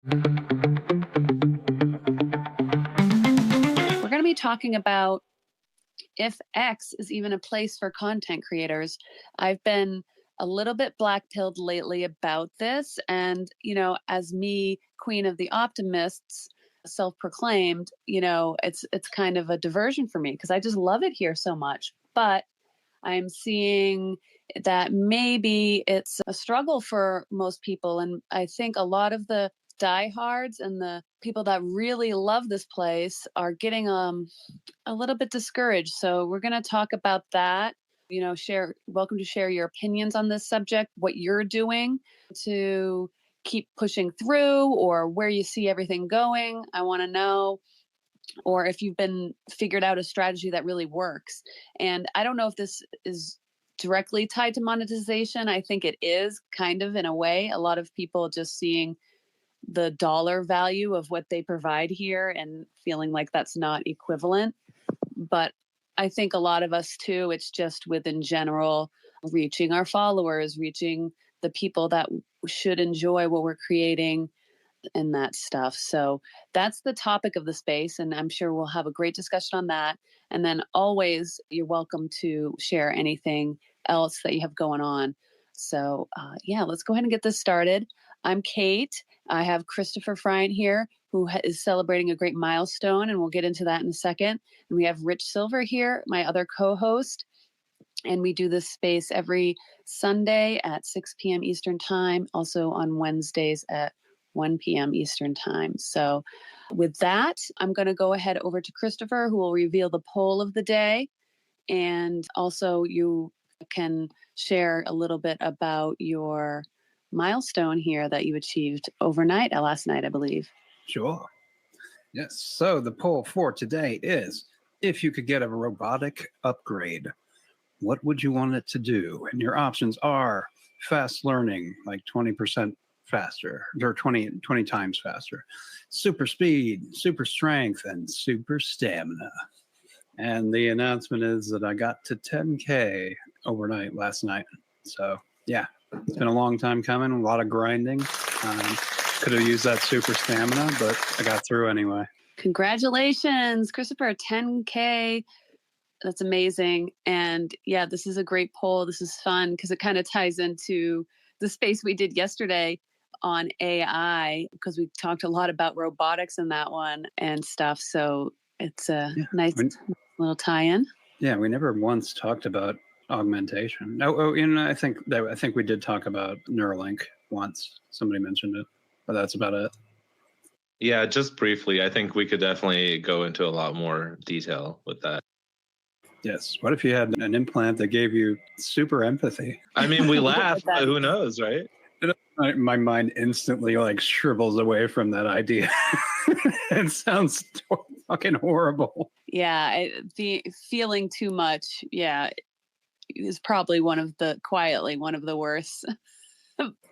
We're going to be talking about if X is even a place for content creators. I've been a little bit black-pilled lately about this. And, as me, queen of the optimists, self-proclaimed, it's kind of a diversion for me because I just love it here so much. But I'm seeing that maybe it's a struggle for most people. And I think a lot of the diehards and the people that really love this place are getting a little bit discouraged. So we're going to talk about that. Welcome to share your opinions on this subject, what you're doing to keep pushing through or where you see everything going. I want to know. Or if you've been figured out a strategy that really works. And I don't know if this is directly tied to monetization. I think it is kind of in a way. A lot of people just seeing the dollar value of what they provide here and feeling like that's not equivalent. But I think a lot of us too, it's just within general, reaching our followers, reaching the people that should enjoy what we're creating and that stuff. So that's the topic of the space. And I'm sure we'll have a great discussion on that. And then always you're welcome to share anything else that you have going on. So let's go ahead and get this started. I'm Kate. I have Christopher Friant here, who is celebrating a great milestone, and we'll get into that in a second. And we have Rich Silver here, my other co-host. And we do this space every Sunday at 6 p.m. Eastern Time, also on Wednesdays at 1 p.m. Eastern Time. So with that, I'm going to go ahead over to Christopher, who will reveal the poll of the day. And also you can share a little bit about your milestone here that you achieved overnight, last night, I believe. Sure. Yes. So the poll for today is, if you could get a robotic upgrade, what would you want it to do? And your options are fast learning, like 20% faster, or 20 times faster, super speed, super strength, and super stamina. And the announcement is that I got to 10K overnight last night. So yeah, it's been a long time coming, a lot of grinding. Could have used that super stamina, but I got through anyway. Congratulations, Christopher, 10K. That's amazing. And yeah, this is a great poll. This is fun because it kind of ties into the space we did yesterday on AI, because we talked a lot about robotics in that one and stuff. So it's a nice little tie-in. Yeah, we never once talked about augmentation. I think we did talk about Neuralink once. Somebody mentioned it, but that's about it. Yeah, just briefly. I think we could definitely go into a lot more detail with that. Yes. What if you had an implant that gave you super empathy? I mean, we laugh, but who knows, right? My mind instantly shrivels away from that idea. It sounds fucking horrible. Yeah, the feeling too much, is probably quietly one of the worst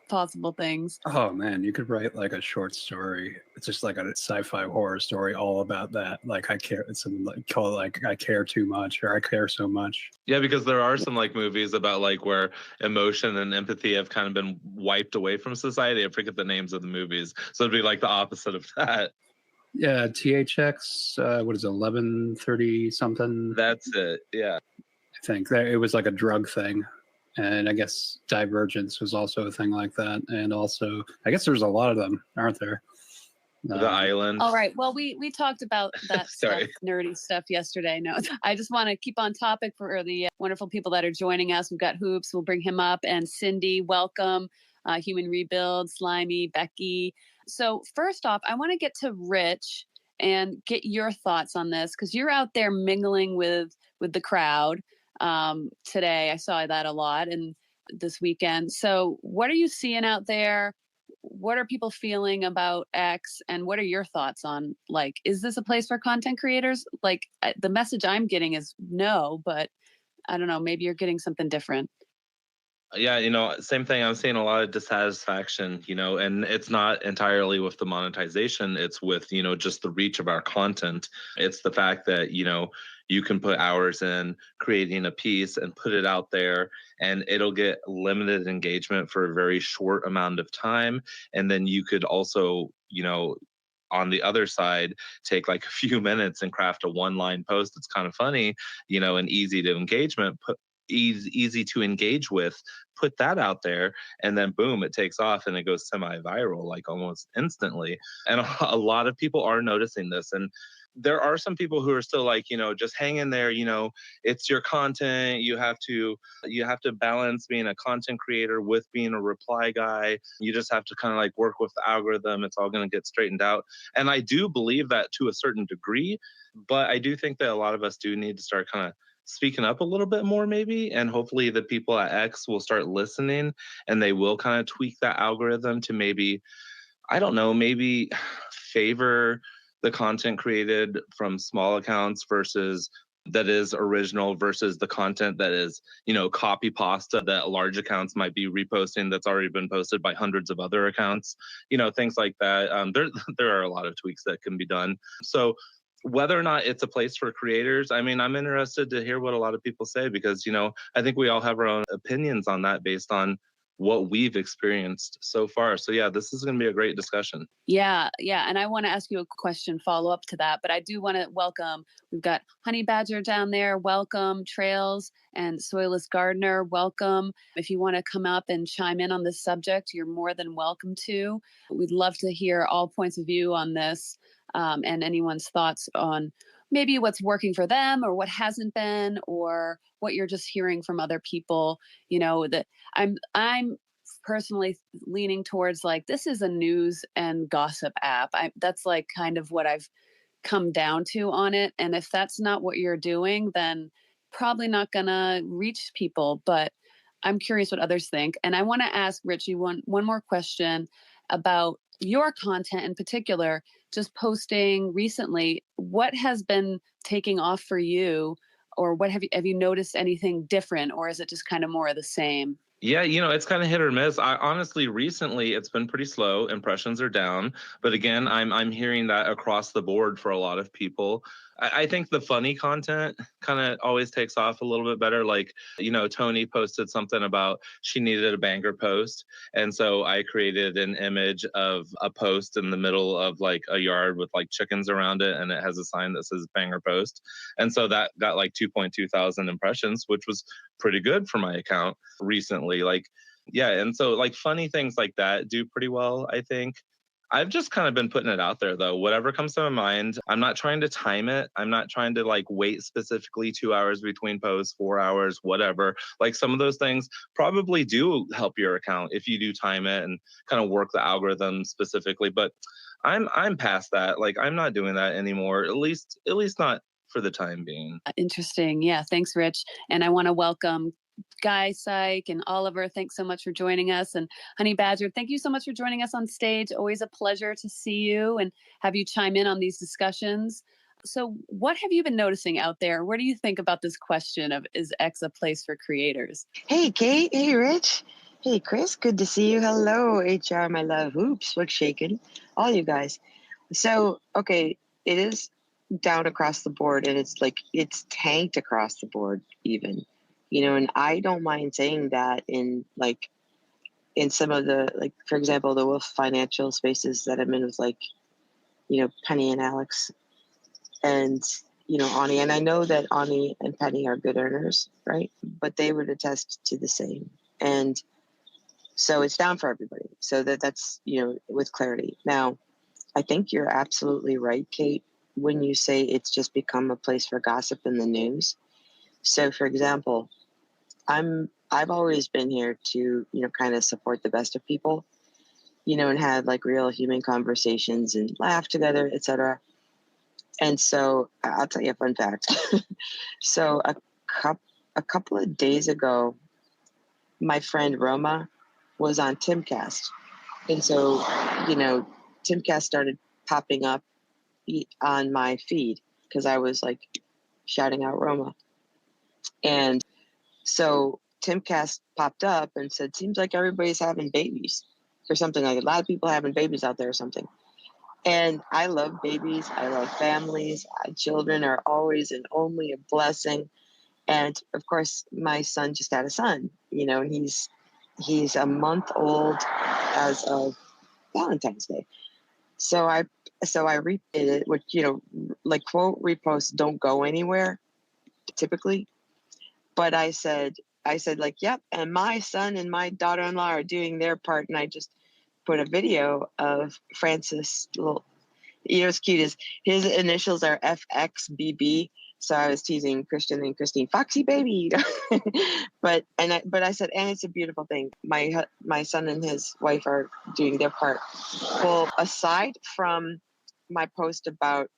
possible things. Oh man, you could write like a short story. It's just like a sci-fi horror story all about that. Like I care, it's something called like I care too much, or I care so much. Yeah, because there are some like movies about like where emotion and empathy have kind of been wiped away from society. I forget the names of the movies, so it'd be like the opposite of that. Yeah, THX. What is it, 1130 something? That's it. Yeah, I think it was like a drug thing. And I guess Divergence was also a thing like that. And also, I guess there's a lot of them, aren't there? The Island. All right. Well, we talked about that nerdy stuff yesterday. No, I just want to keep on topic for the wonderful people that are joining us. We've got Hoops. We'll bring him up. And Cindy, welcome. Human Rebuild, Slimy, Becky. So first off, I want to get to Rich and get your thoughts on this, because you're out there mingling with the crowd. Today I saw that a lot, and this weekend. So what are you seeing out there? What are people feeling about X, and what are your thoughts on, like, is this a place for content creators? Like, the message I'm getting is no, but I don't know, maybe you're getting something different. Yeah, same thing. I'm seeing a lot of dissatisfaction, and it's not entirely with the monetization. It's with, just the reach of our content. It's the fact that, you can put hours in creating a piece and put it out there, and it'll get limited engagement for a very short amount of time. And then you could also, on the other side, take like a few minutes and craft a one-line post that's kind of funny, and easy to engage with, put that out there, and then boom, it takes off and it goes semi-viral like almost instantly. And a lot of people are noticing this, and there are some people who are still like, just hang in there, it's your content. You have to balance being a content creator with being a reply guy. You just have to kind of like work with the algorithm. It's all going to get straightened out. And I do believe that to a certain degree, but I do think that a lot of us do need to start kind of speaking up a little bit more, maybe. And hopefully the people at X will start listening, and they will kind of tweak that algorithm to maybe, I don't know, maybe favor the content created from small accounts versus that is original versus the content that is, copy pasta that large accounts might be reposting that's already been posted by hundreds of other accounts, things like that. There are a lot of tweaks that can be done. So whether or not it's a place for creators, I mean, I'm interested to hear what a lot of people say, because, I think we all have our own opinions on that based on what we've experienced so far. So yeah, this is going to be a great discussion. Yeah. And I want to ask you a question follow up to that, but I do want to welcome, we've got Honey Badger down there. Welcome. Trails and Soilless Gardener. Welcome. If you want to come up and chime in on this subject, you're more than welcome to. We'd love to hear all points of view on this, and anyone's thoughts on maybe what's working for them or what hasn't been, or what you're just hearing from other people. That I'm personally leaning towards, like, this is a news and gossip app. That's like kind of what I've come down to on it. And if that's not what you're doing, then probably not gonna reach people. But I'm curious what others think. And I want to ask Richie one more question about your content in particular, just posting recently. What has been taking off for you, or what have you noticed anything different, or is it just kind of more of the same? Yeah, it's kind of hit or miss. I honestly, recently, it's been pretty slow. Impressions are down, but again, I'm hearing that across the board for a lot of people. I think the funny content kind of always takes off a little bit better. Like, Tony posted something about she needed a banger post, and so I created an image of a post in the middle of like a yard with like chickens around it, and it has a sign that says banger post, and so that got like 2.2 thousand impressions, which was pretty good for my account recently. Like, yeah. And so like funny things like that do pretty well, I think. I've just kind of been putting it out there though. Whatever comes to my mind. I'm not trying to time it. I'm not trying to like wait specifically 2 hours between posts, 4 hours, whatever. Like some of those things probably do help your account if you do time it and kind of work the algorithm specifically. But I'm past that. Like I'm not doing that anymore. At least not for the time being. Interesting. Yeah. Thanks, Rich. And I want to welcome Guy, Psych, and Oliver. Thanks so much for joining us. And Honey Badger, thank you so much for joining us on stage. Always a pleasure to see you and have you chime in on these discussions. So what have you been noticing out there? What do you think about this question of, is X a place for creators? Hey, Kate. Hey, Rich. Hey, Chris. Good to see you. Hello, HR, my love. Oops, what's shaking? All you guys. So, okay, it is down across the board, and it's tanked across the board even, and I don't mind saying that in some of the, like, for example, the Wolf Financial spaces that I'm in with, like, Penny and Alex and, Ani. And I know that Ani and Penny are good earners, right? But they would attest to the same. And so it's down for everybody. So that's, with clarity. Now, I think you're absolutely right, Kate, when you say it's just become a place for gossip in the news. So, for example, I've always been here to, kind of support the best of people, and have like real human conversations and laugh together, etc. And so I'll tell you a fun fact. So a couple of days ago, my friend Roma was on Timcast. And so, Timcast started popping up on my feed because I was like shouting out Roma. And so Timcast popped up and said, seems like everybody's having babies or something, like a lot of people having babies out there or something. And I love babies. I love families. Children are always and only a blessing. And of course, my son just had a son, and he's a month old as of Valentine's Day. So I retweeted it, which, like quote reposts don't go anywhere typically. But I said like, yep. And my son and my daughter-in-law are doing their part. And I just put a video of Francis. What's cute is his initials are FXBB. So I was teasing Christian and Christine, Foxy baby. but I said, and it's a beautiful thing. My son and his wife are doing their part. Well, aside from my post about,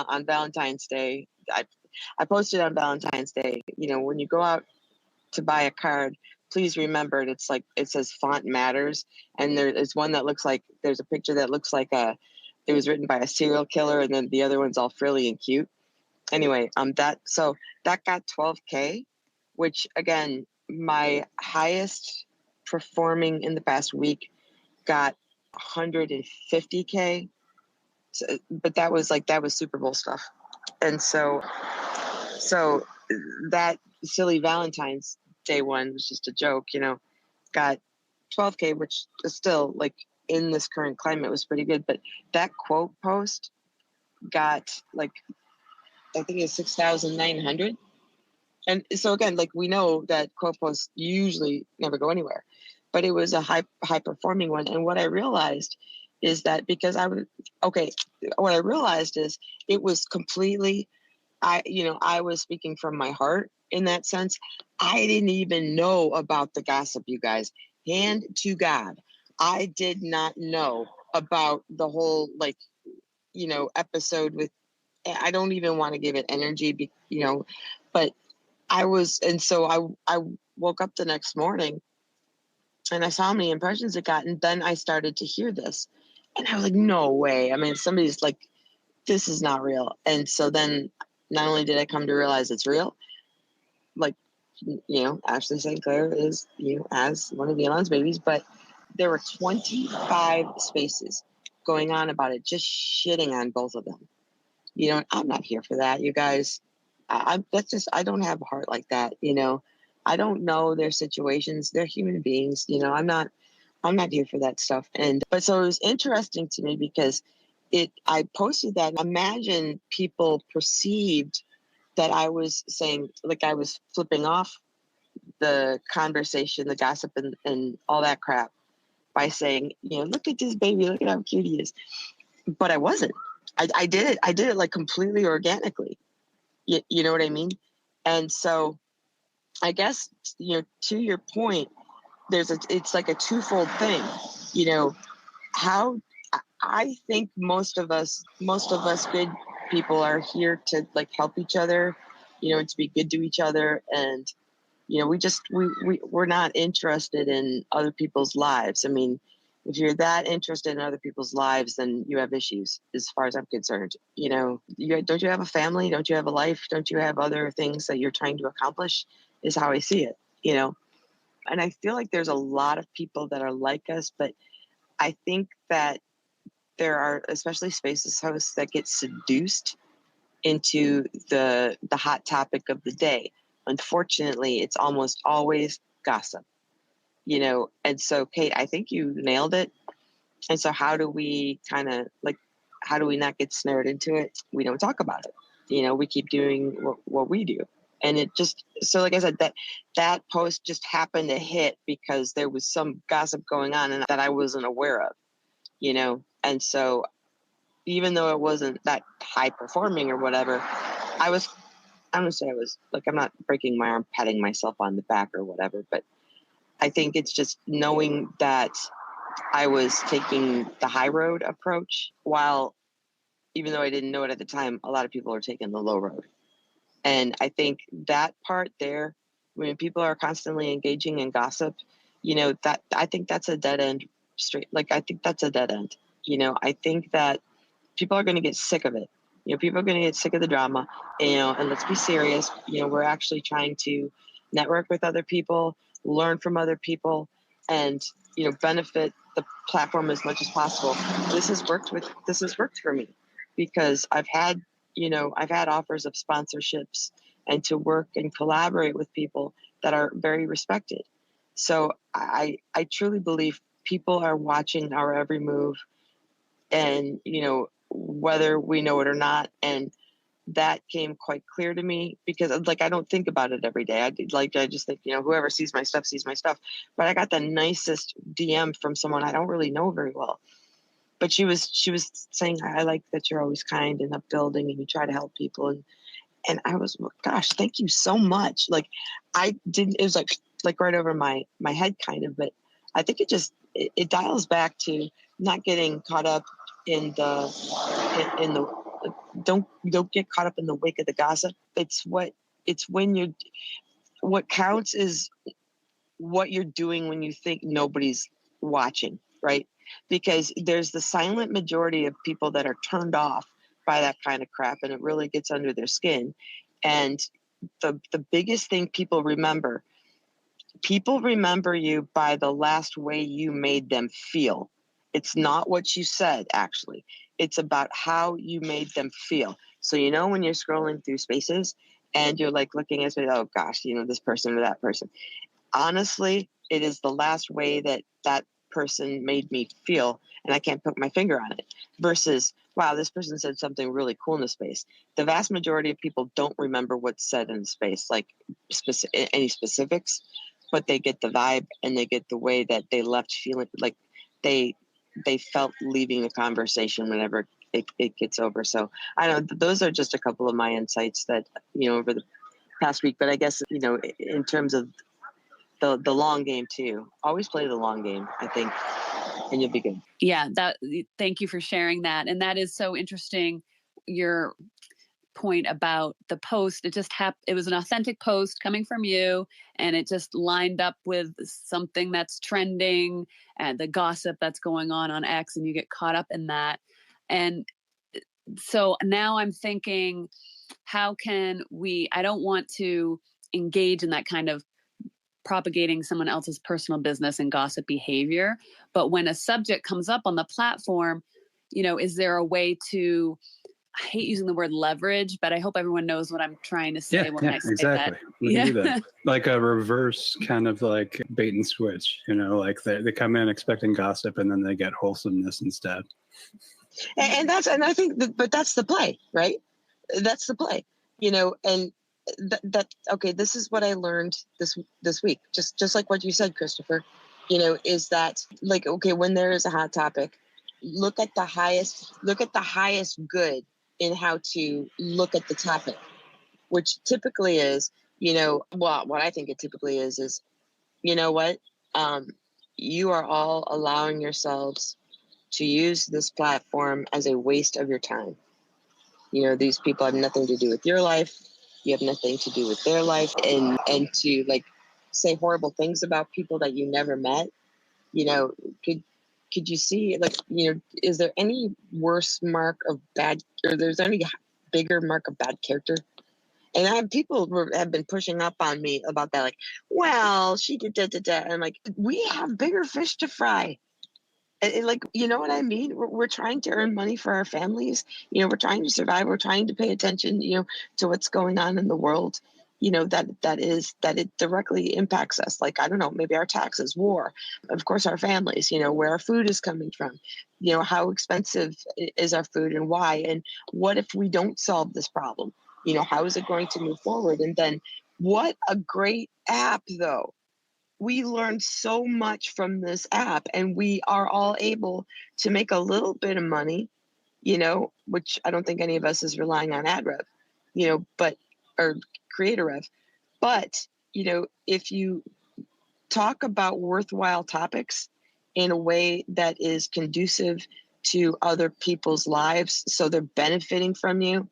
on Valentine's Day, I posted on Valentine's Day, when you go out to buy a card, please remember it says font matters. And there is one that looks like, there's a picture that looks like it was written by a serial killer, and then the other one's all frilly and cute. Anyway, that got 12K, which again, my highest performing in the past week got 150K. So, but that was Super Bowl stuff. And so that silly Valentine's Day one was just a joke, got 12K, which is still like in this current climate was pretty good. But that quote post got like, I think it's 6,900. And so again, like we know that quote posts usually never go anywhere, but it was a high performing one. And what I realized is that what I realized is it was completely, I was speaking from my heart in that sense. I didn't even know about the gossip, you guys. Hand to God, I did not know about the whole episode with. I don't even want to give it energy, but I was, and so I woke up the next morning and I saw how many impressions it got, and then I started to hear this, and I was like, no way. I mean, somebody's like, this is not real. And so then not only did I come to realize it's real, like, Ashley St. Clair is, as one of Elon's babies, but there were 25 spaces going on about it, just shitting on both of them. I'm not here for that, you guys. I don't have a heart like that. I don't know their situations. They're human beings. I'm not here for that stuff. But so it was interesting to me because I posted that. Imagine people perceived that I was saying, like I was flipping off the conversation, the gossip and all that crap by saying, look at this baby, look at how cute he is. But I wasn't. I did it like completely organically. You know what I mean? And so I guess, to your point, it's like a twofold thing. How I think most of us good people are here to like help each other, and to be good to each other. And, we're not interested in other people's lives. I mean, if you're that interested in other people's lives, then you have issues as far as I'm concerned. Don't you have a family? Don't you have a life? Don't you have other things that you're trying to accomplish, is how I see it, And I feel like there's a lot of people that are like us, but I think that there are especially Spaces hosts that get seduced into the hot topic of the day. Unfortunately, it's almost always gossip, And so, Kate, I think you nailed it. And so how do we how do we not get snared into it? We don't talk about it. We keep doing what we do. And it just, so like I said, that post just happened to hit because there was some gossip going on and that I wasn't aware of, And so even though it wasn't that high performing or whatever, I'm going to say I was like, I'm not breaking my arm, patting myself on the back or whatever, but I think it's just knowing that I was taking the high road approach, while even though I didn't know it at the time, a lot of people are taking the low road. And I think that part there, when people are constantly engaging in gossip, that I think that's a dead end straight. Like, I think that's a dead end. I think that people are going to get sick of it. People are going to get sick of the drama, and let's be serious. We're actually trying to network with other people, learn from other people, and benefit the platform as much as possible. This has worked for me because I've had offers of sponsorships and to work and collaborate with people that are very respected. So I truly believe people are watching our every move, and whether we know it or not. And that came quite clear to me because I don't think about it every day. I just think, whoever sees my stuff sees my stuff. But I got the nicest DM from someone I don't really know very well. But she was saying, I like that you're always kind and upbuilding and you try to help people. And I was, gosh, thank you so much. It was like right over my head kind of, but I think it dials back to not getting caught up in the don't get caught up in the wake of the gossip. What counts is what you're doing when you think nobody's watching, right? Because there's the silent majority of people that are turned off by that kind of crap, and it really gets under their skin. And the biggest thing people remember you by the last way you made them feel. It's not what you said, actually. It's about how you made them feel. So, when you're scrolling through spaces and you're looking at it, oh gosh, this person or that person. Honestly, it is the last way that person made me feel, and I can't put my finger on it, versus, wow, this person said something really cool in the space. The vast majority of people don't remember what's said in the space, any specifics, but they get the vibe and they get the way that they left feeling like they felt leaving the conversation whenever it gets over. So I know those are just a couple of my insights that, over the past week, but I guess, in terms of the long game too, always play the long game, I think, and you'll be good. Yeah, thank you for sharing that. And that is so interesting. Your point about the post, it was an authentic post coming from you, and it just lined up with something that's trending and the gossip that's going on X, and you get caught up in that. And so now I'm thinking, how can I don't want to engage in that kind of propagating someone else's personal business and gossip behavior. But when a subject comes up on the platform, is there a way to, I hate using the word leverage, but I hope everyone knows what I'm trying to say when I say exactly. that. We can do that. Like a reverse kind of like bait and switch, they come in expecting gossip and then they get wholesomeness instead. And I think but that's the play, right? That's the play, and okay, this is what I learned this week, just like what you said, Christopher, is that okay, when there is a hot topic, look at the highest good in how to look at the topic, which typically is, what I think it typically is, what, you are all allowing yourselves to use this platform as a waste of your time. These people have nothing to do with your life. You have nothing to do with their life, and to say horrible things about people that you never met. Could you see is there any worse mark of bad, or there's any bigger mark of bad character? And people have been pushing up on me about that, well, she did da. And I'm we have bigger fish to fry. And you know what I mean? We're trying to earn money for our families. We're trying to survive. We're trying to pay attention, to what's going on in the world, that it directly impacts us. I don't know, maybe our taxes, war, of course, our families, where our food is coming from, how expensive is our food and why, and what if we don't solve this problem? How is it going to move forward? And then what a great app, though. We learned so much from this app, and we are all able to make a little bit of money, which I don't think any of us is relying on ad rev, or creator rev. But, if you talk about worthwhile topics in a way that is conducive to other people's lives, so they're benefiting from you,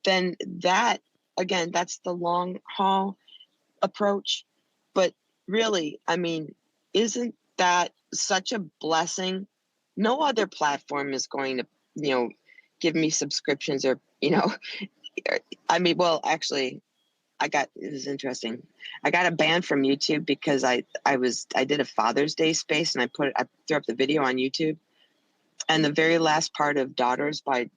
then that, again, that's the long haul approach. But really, I mean, isn't that such a blessing? No other platform is going to, give me subscriptions or, I mean, well, actually, it was interesting. I got a ban from YouTube because I did a Father's Day space and I threw up the video on YouTube, and the very last part of Daughters by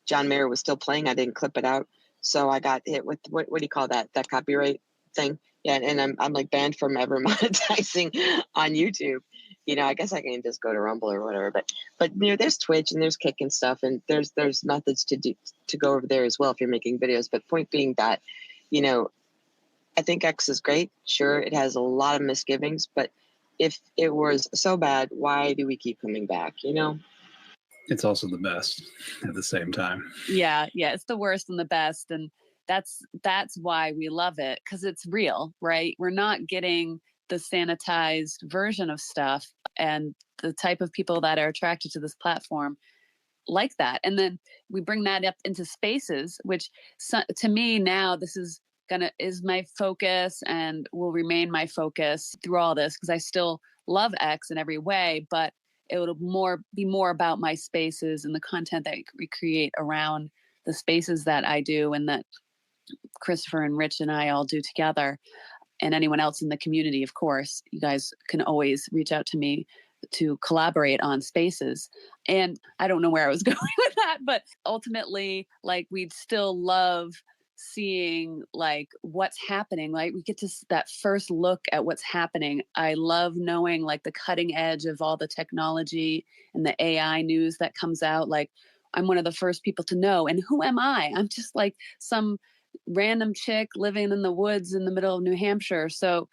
John Mayer was still playing. I didn't clip it out. So I got hit with what do you call that copyright thing? Yeah, and I'm like banned from ever monetizing on YouTube. I guess I can just go to Rumble or whatever. But there's Twitch and there's Kick and stuff, and there's methods to go over there as well if you're making videos. But point being that, I think X is great. Sure, it has a lot of misgivings, but if it was so bad, why do we keep coming back? It's also the best at the same time. Yeah, it's the worst and the best, and that's why we love it, because it's real, right? We're not getting the sanitized version of stuff, and the type of people that are attracted to this platform like that. And then we bring that up into spaces, which to me now this is my focus and will remain my focus through all this, because I still love X in every way, but it will be more about my spaces and the content that we create around the spaces that I do and that Christopher and Rich and I all do together, and anyone else in the community. Of course, you guys can always reach out to me to collaborate on spaces. And I don't know where I was going with that, but ultimately, like, we'd still love seeing like what's happening. Like, we get to that first look at what's happening. I love knowing like the cutting edge of all the technology and the AI news that comes out. Like, I'm one of the first people to know. And who am I? I'm just like some random chick living in the woods in the middle of New Hampshire. So,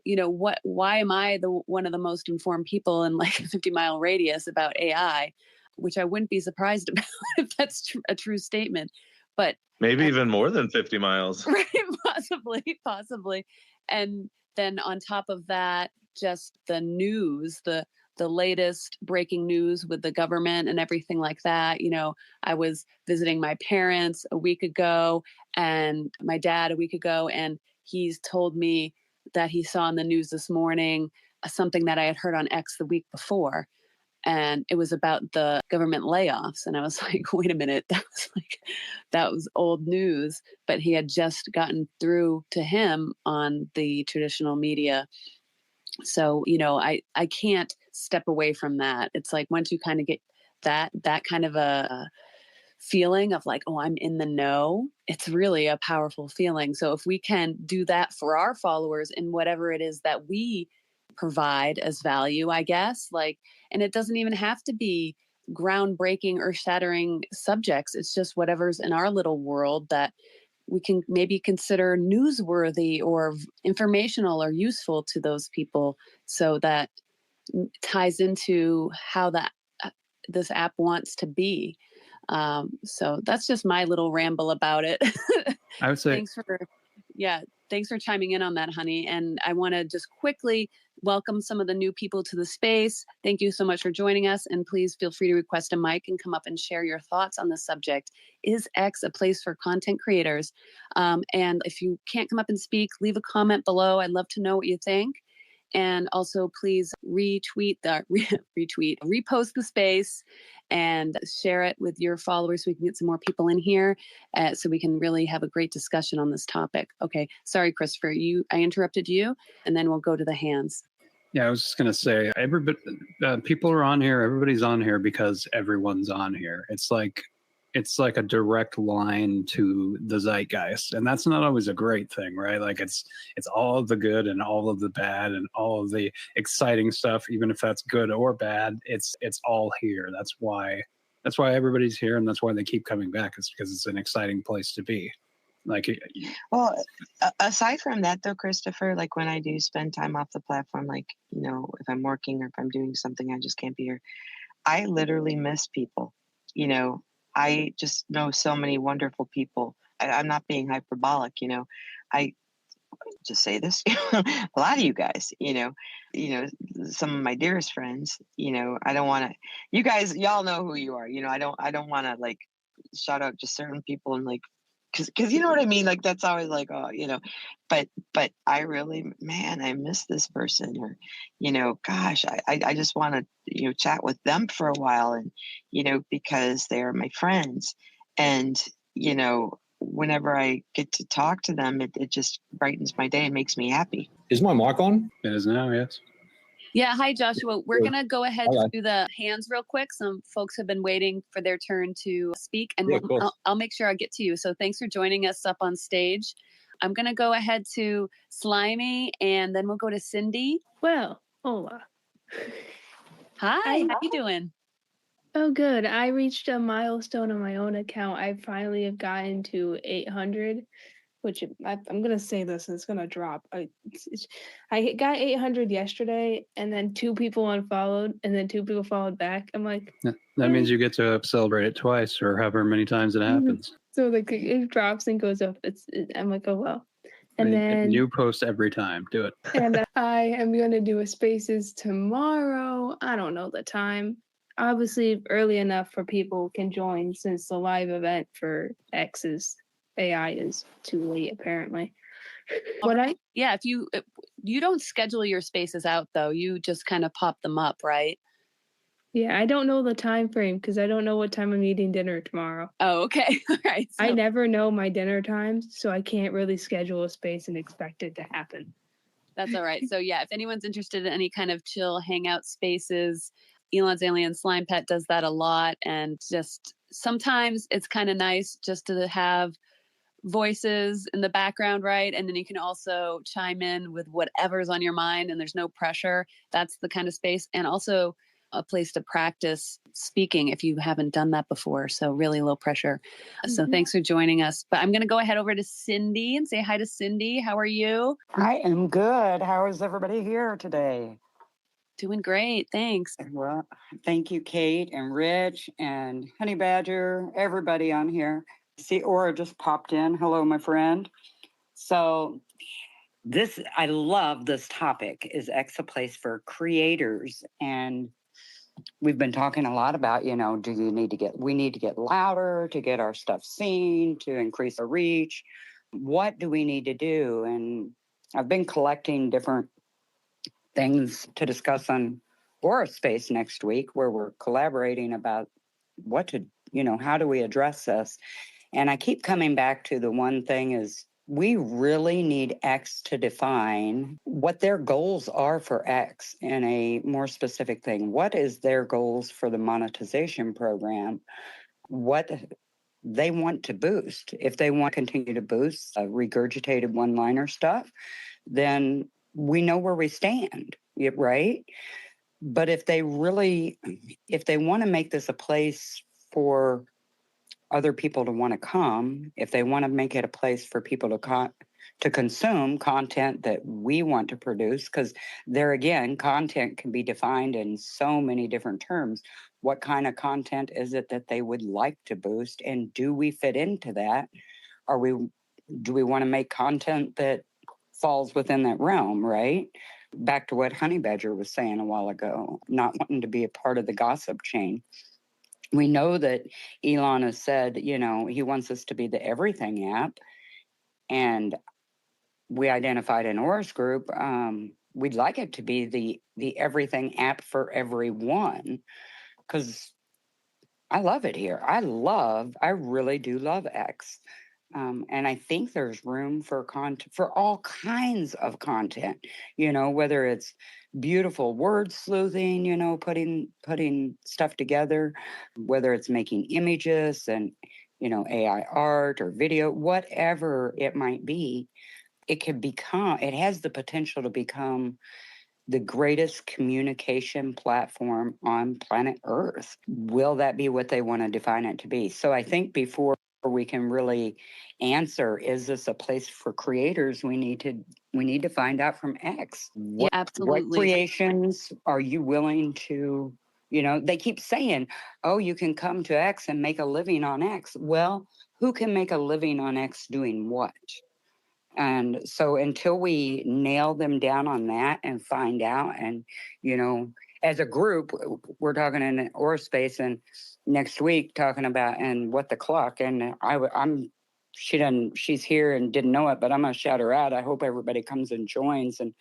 why am I one of the most informed people in like a 50-mile radius about AI, which I wouldn't be surprised about if that's a true statement. But maybe even more than 50 miles. Right, possibly. And then on top of that, just the news, the latest breaking news with the government and everything like that. I was visiting my parents a week ago and my dad a week ago, and he's told me that he saw in the news this morning something that I had heard on X the week before. And it was about the government layoffs. And I was like, wait a minute, that was old news. But he had just gotten through to him on the traditional media. So, I can't step away from that. It's like once you kind of get that kind of a feeling of like, oh, I'm in the know, it's really a powerful feeling. So if we can do that for our followers in whatever it is that we provide as value, I guess, and it doesn't even have to be groundbreaking or shattering subjects. It's just whatever's in our little world that we can maybe consider newsworthy or informational or useful to those people. So that ties into how this app wants to be. So that's just my little ramble about it. I would say thanks for chiming in on that, honey. And I want to just quickly welcome some of the new people to the space. Thank you so much for joining us. And please feel free to request a mic and come up and share your thoughts on the subject. Is X a place for content creators? And if you can't come up and speak, leave a comment below. I'd love to know what you think. And also please repost the space and share it with your followers so we can get some more people in here so we can really have a great discussion on this topic. Okay. Sorry, Christopher, I interrupted you, and then we'll go to the hands. Yeah, I was just going to say, everybody, people are on here. Everybody's on here because everyone's on here. It's like a direct line to the zeitgeist, and that's not always a great thing, right? Like it's all of the good and all of the bad and all of the exciting stuff, even if that's good or bad. It's all here. That's why everybody's here, and that's why they keep coming back. It's because it's an exciting place to be. Well, aside from that though, Christopher, like when I do spend time off the platform, like, if I'm working or if I'm doing something, I just can't be here. I literally miss people. I just know so many wonderful people. I'm not being hyperbolic, I just say this, a lot of you guys, some of my dearest friends, I don't want to, you guys, y'all know who you are, I don't want to like shout out just certain people and like, cause you know what I mean? Like, that's always like, oh, but I really, man, I miss this person, or, gosh, I just want to, chat with them for a while, and, because they are my friends. And, whenever I get to talk to them, it just brightens my day and makes me happy. Is my mic on? It is now, yes. Yeah. Hi, Joshua. We're Good. going to go ahead Hello. and do the hands real quick. Some folks have been waiting for their turn to speak, and Yeah, of course. I'll make sure I get to you. So thanks for joining us up on stage. I'm going to go ahead to Slimy, and then we'll go to Cindy. Well, hola. Hi, how you doing? Oh, good. I reached a milestone on my own account. I finally have gotten to 800, which I'm going to say this, and it's going to drop. I got 800 yesterday, and then 2 people unfollowed, and then 2 people followed back. I'm like... That means you get to celebrate it twice or however many times it happens. So like it drops and goes up. I'm like, oh, well. And then you post every time. Do it. And I am going to do a spaces tomorrow. I don't know the time. Obviously, early enough for people can join, since the live event for X's AI is too late, apparently. Yeah, if you don't schedule your spaces out, though, you just kind of pop them up, right? Yeah, I don't know the time frame because I don't know what time I'm eating dinner tomorrow. Oh, okay. All right. I never know my dinner times, so I can't really schedule a space and expect it to happen. That's all right. So yeah, if anyone's interested in any kind of chill hangout spaces, Elon's Alien Slime Pet does that a lot. And just sometimes it's kind of nice just to have voices in the background, right? And then you can also chime in with whatever's on your mind and there's no pressure. That's the kind of space. And also a place to practice speaking if you haven't done that before. So really low pressure. So thanks for joining us. But I'm going to go ahead over to Cindy and say hi to Cindy. How are you? I am good. How is everybody here today? Doing great. Thanks. Well, thank you, Kate and Rich and Honey Badger, everybody on here. See, Orah just popped in. Hello, my friend. So I love this topic. Is X a place for creators? And we've been talking a lot about, we need to get louder to get our stuff seen, to increase our reach. What do we need to do? And I've been collecting different things to discuss on Orah Space next week, where we're collaborating about how do we address this? And I keep coming back to the one thing is we really need X to define what their goals are for X in a more specific thing. What is their goals for the monetization program? What they want to boost. If they want to continue to boost regurgitated one-liner stuff, then we know where we stand, right? But if they want to make this a place for other people to want to come, if they want to make it a place for people to consume content that we want to produce, because there again, content can be defined in so many different terms. What kind of content is it that they would like to boost, and do we fit into that? Do we want to make content that falls within that realm, right? Back to what Honey Badger was saying a while ago, not wanting to be a part of the gossip chain. We know that Elon has said, he wants us to be the everything app. And we identified in Orah's group, we'd like it to be the everything app for everyone. Because I love it here. I really do love X. And I think there's room for all kinds of content, whether it's beautiful word sleuthing, putting stuff together, whether it's making images and, AI art or video, whatever it might be, it has the potential to become the greatest communication platform on planet Earth. Will that be what they want to define it to be? So I think before we can really answer, is this a place for creators, we need to find out from X. Yeah, absolutely. What creations are you willing to, they keep saying, oh, you can come to X and make a living on X. Well, who can make a living on X doing what? And so until we nail them down on that and find out, and, as a group, we're talking in Orah Space and next week talking about and what the clock. And she's here and didn't know it, but I'm going to shout her out. I hope everybody comes and joins. And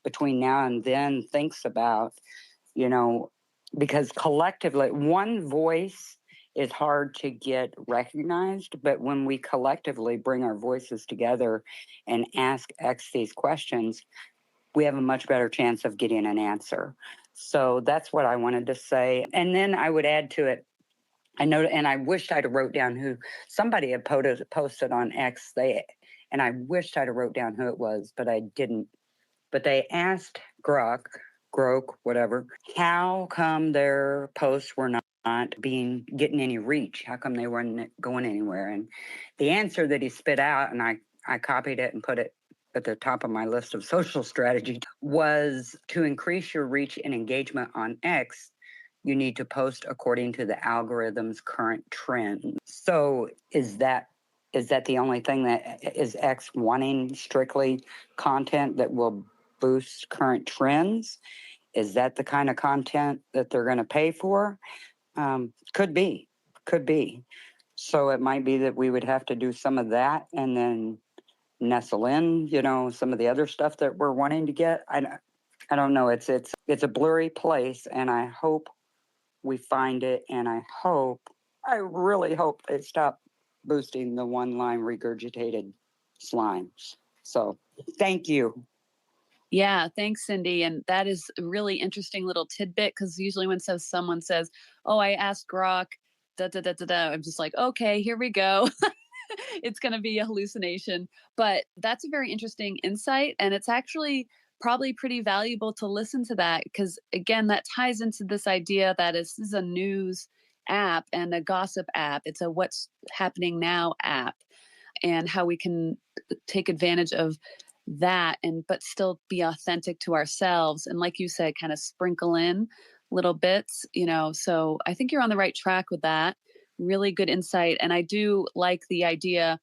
between now and then thinks about, because collectively one voice is hard to get recognized. But when we collectively bring our voices together and ask X these questions, we have a much better chance of getting an answer. So that's what I wanted to say. And then I would add to it, I know, and I wished I'd have wrote down who somebody had posted on X. And I wished I'd have wrote down who it was, but I didn't. But they asked Grok, whatever, how come their posts were not getting any reach? How come they weren't going anywhere? And the answer that he spit out, and I copied it and put it at the top of my list of social strategy, was to increase your reach and engagement on X, you need to post according to the algorithm's current trend. So is that the only thing that is X wanting strictly content that will boost current trends? Is that the kind of content that they're going to pay for? Could be. So it might be that we would have to do some of that and then nestle in, some of the other stuff that we're wanting to get. I don't know. It's a blurry place, and I hope we find it, and I really hope they stop boosting the one-line regurgitated slimes. So thank you. Yeah, thanks, Cindy. And that is a really interesting little tidbit, because usually when someone says, oh, I asked Grok, I'm just like, okay, here we go. It's going to be a hallucination. But that's a very interesting insight. And it's actually probably pretty valuable to listen to that, because, again, that ties into this idea that this is a news app and a gossip app. It's a what's happening now app, and how we can take advantage of that but still be authentic to ourselves. And like you said, kind of sprinkle in little bits, so I think you're on the right track with that. Really good insight. And I do like the idea,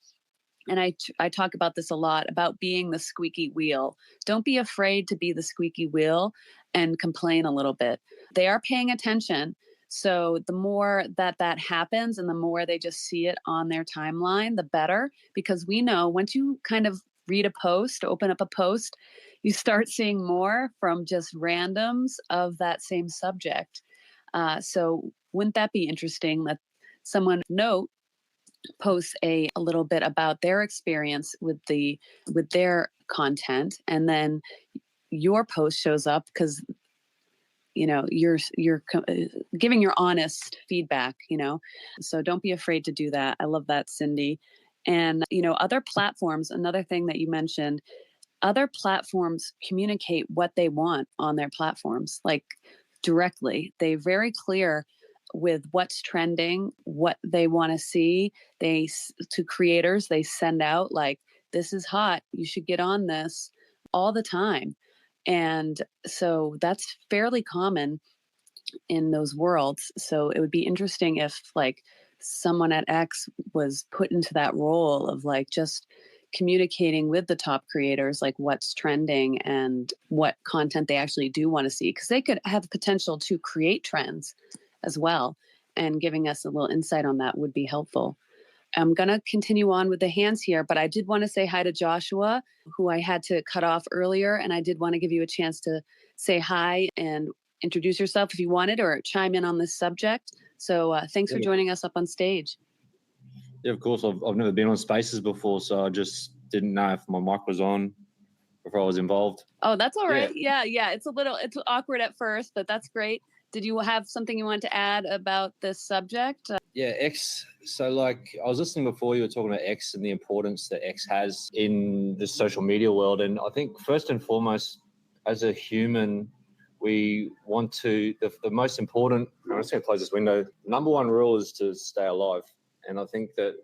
and I talk about this a lot, about being the squeaky wheel. Don't be afraid to be the squeaky wheel and complain a little bit. They are paying attention. So the more that happens and the more they just see it on their timeline, the better, because we know once you kind of read a post, open up a post, you start seeing more from just randoms of that same subject. So wouldn't that be interesting that someone posts a little bit about their experience with their content, and then your post shows up because you're giving your honest feedback, so don't be afraid to do that. I love that, Cindy. And other platforms, another thing that you mentioned, other platforms communicate what they want on their platforms, like directly. They're very clear with what's trending, what they want to see. To creators, they send out like, this is hot, you should get on this, all the time. And so that's fairly common in those worlds. So it would be interesting if like someone at X was put into that role of like just communicating with the top creators, like what's trending and what content they actually do want to see, because they could have the potential to create trends as well. And giving us a little insight on that would be helpful. I'm going to continue on with the hands here, but I did want to say hi to Joshua, who I had to cut off earlier. And I did want to give you a chance to say hi and introduce yourself if you wanted, or chime in on this subject. So thanks for joining us up on stage. Yeah, of course. I've never been on Spaces before, so I just didn't know if my mic was on before I was involved. Oh, that's all right. Yeah. It's awkward at first, but that's great. Did you have something you wanted to add about this subject? Yeah, X. So like I was listening before, you were talking about X and the importance that X has in the social media world. And I think first and foremost, as a human, we want to, the most important, I'm just going to close this window. Number one rule is to stay alive. And I think that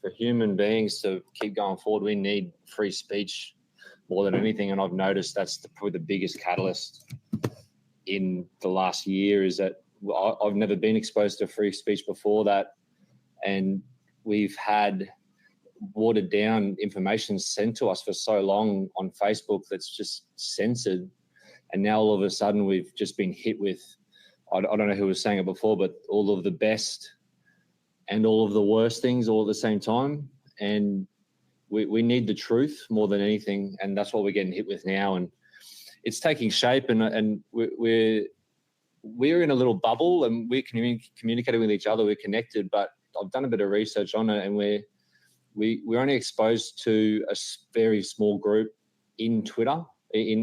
for human beings to keep going forward, we need free speech more than anything. And I've noticed that's probably the biggest catalyst in the last year, is that I've never been exposed to free speech before that. And we've had watered down information sent to us for so long on Facebook that's just censored. And now all of a sudden we've just been hit with, I don't know who was saying it before, but all of the best and all of the worst things all at the same time. And we need the truth more than anything. And that's what we're getting hit with now. And it's taking shape, and we're we're in a little bubble and we're communicating with each other. We're connected, but I've done a bit of research on it, and we're only exposed to a very small group in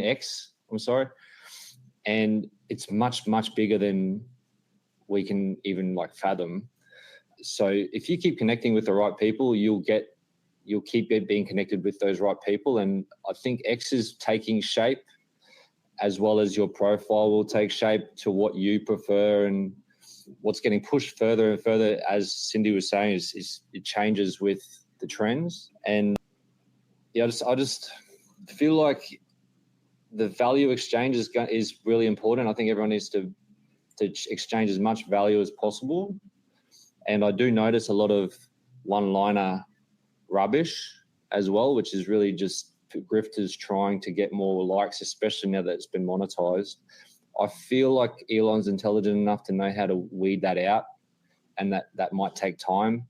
X, I'm sorry. And it's much, much bigger than we can even like fathom. So if you keep connecting with the right people, you'll keep being connected with those right people. And I think X is taking shape, as well as your profile will take shape to what you prefer, and what's getting pushed further and further, as Cindy was saying, is it changes with the trends. And yeah, I just feel like the value exchange is really important. I think everyone needs to exchange as much value as possible. And I do notice a lot of one-liner rubbish as well, which is really just grifters trying to get more likes, especially now that it's been monetized. I feel like Elon's intelligent enough to know how to weed that out, and that might take time.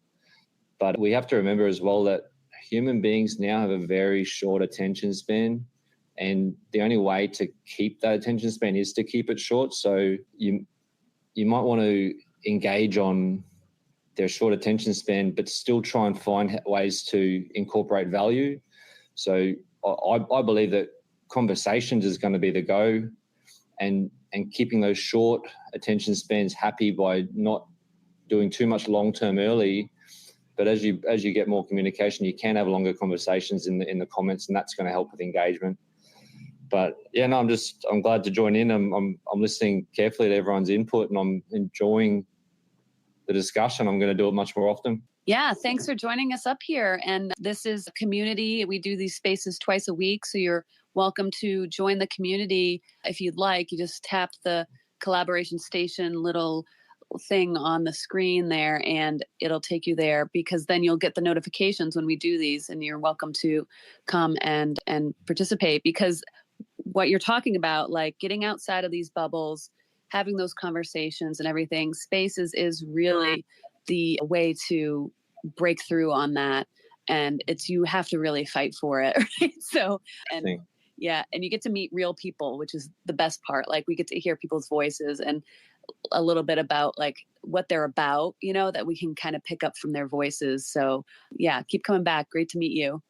But we have to remember as well that human beings now have a very short attention span, and the only way to keep that attention span is to keep it short. So you might want to engage on their short attention span, but still try and find ways to incorporate value. So I believe that conversations is going to be the go, and keeping those short attention spans happy by not doing too much long-term early. But as you get more communication, you can have longer conversations in the comments, and that's going to help with engagement. But yeah, no, I'm glad to join in. I'm listening carefully to everyone's input, and I'm enjoying the discussion. I'm going to do it much more often. Yeah, thanks for joining us up here. And this is a community. We do these spaces twice a week, so you're welcome to join the community if you'd like. You just tap the collaboration station little thing on the screen there, and it'll take you there, because then you'll get the notifications when we do these, and you're welcome to come and participate. Because what you're talking about, like getting outside of these bubbles, having those conversations and everything, spaces is really the way to break through on that. And you have to really fight for it, right? So, and yeah, and you get to meet real people, which is the best part. Like, we get to hear people's voices and a little bit about like what they're about, that we can kind of pick up from their voices. So yeah, keep coming back. Great to meet you.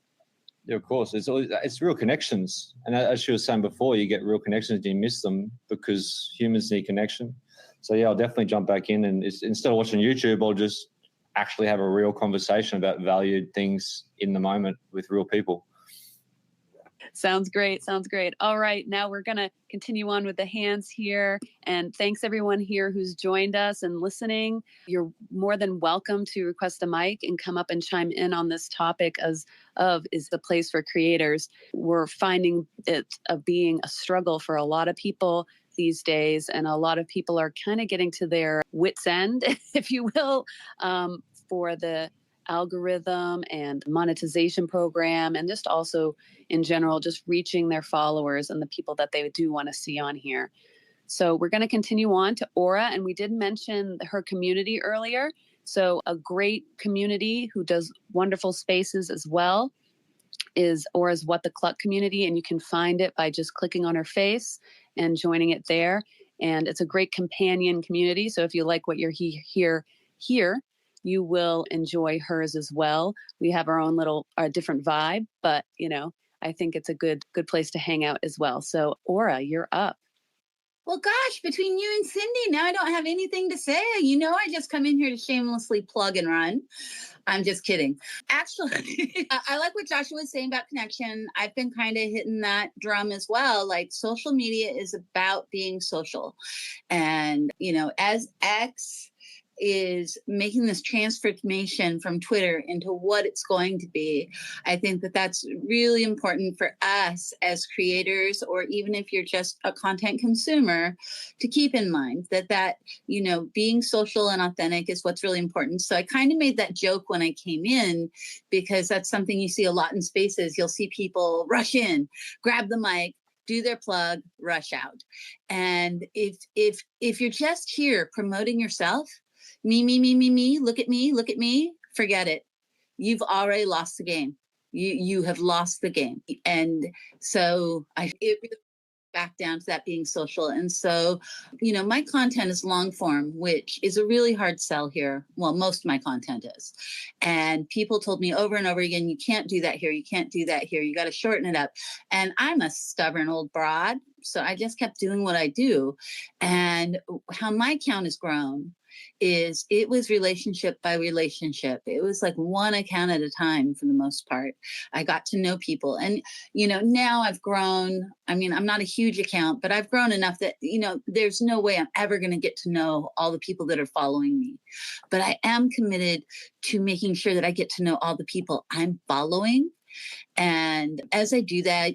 Yeah, of course. It's real connections. And as she was saying before, you get real connections and you miss them because humans need connection. So yeah, I'll definitely jump back in, and instead of watching YouTube, I'll just actually have a real conversation about valued things in the moment with real people. Sounds great. All right, now we're going to continue on with the hands here. And thanks everyone here who's joined us and listening. You're more than welcome to request a mic and come up and chime in on this topic is the place for creators. We're finding it being a struggle for a lot of people these days, and a lot of people are kind of getting to their wits' end, if you will, for the algorithm and monetization program, and just also in general, just reaching their followers and the people that they do want to see on here. So we're going to continue on to Orah, and we did mention her community earlier. So a great community who does wonderful spaces as well is Orah's What the Cluck community, and you can find it by just clicking on her face and joining it there. And it's a great companion community. So if you like what you're here, you will enjoy hers as well. We have our own different vibe, but I think it's a good place to hang out as well. So Orah, you're up. Well, gosh, between you and Cindy, now I don't have anything to say. I just come in here to shamelessly plug and run. I'm just kidding. Actually, I like what Joshua was saying about connection. I've been kind of hitting that drum as well. Like, social media is about being social. And, as X is making this transformation from Twitter into what it's going to be, I think that that's really important for us as creators, or even if you're just a content consumer, to keep in mind that being social and authentic is what's really important. So I kind of made that joke when I came in, because that's something you see a lot in spaces. You'll see people rush in, grab the mic, do their plug, rush out. And if you're just here promoting yourself, me, look at me, forget it. You've already lost the game. You have lost the game. And so it really back down to that being social. And so, my content is long form, which is a really hard sell here. Well, most of my content is. And people told me over and over again, you can't do that here. You can't do that here. You got to shorten it up. And I'm a stubborn old broad. So I just kept doing what I do. And how my account has grown is it was relationship by relationship. It was like one account at a time for the most part. I got to know people. And, now I've grown. I mean, I'm not a huge account, but I've grown enough that, there's no way I'm ever going to get to know all the people that are following me. But I am committed to making sure that I get to know all the people I'm following. And as I do that,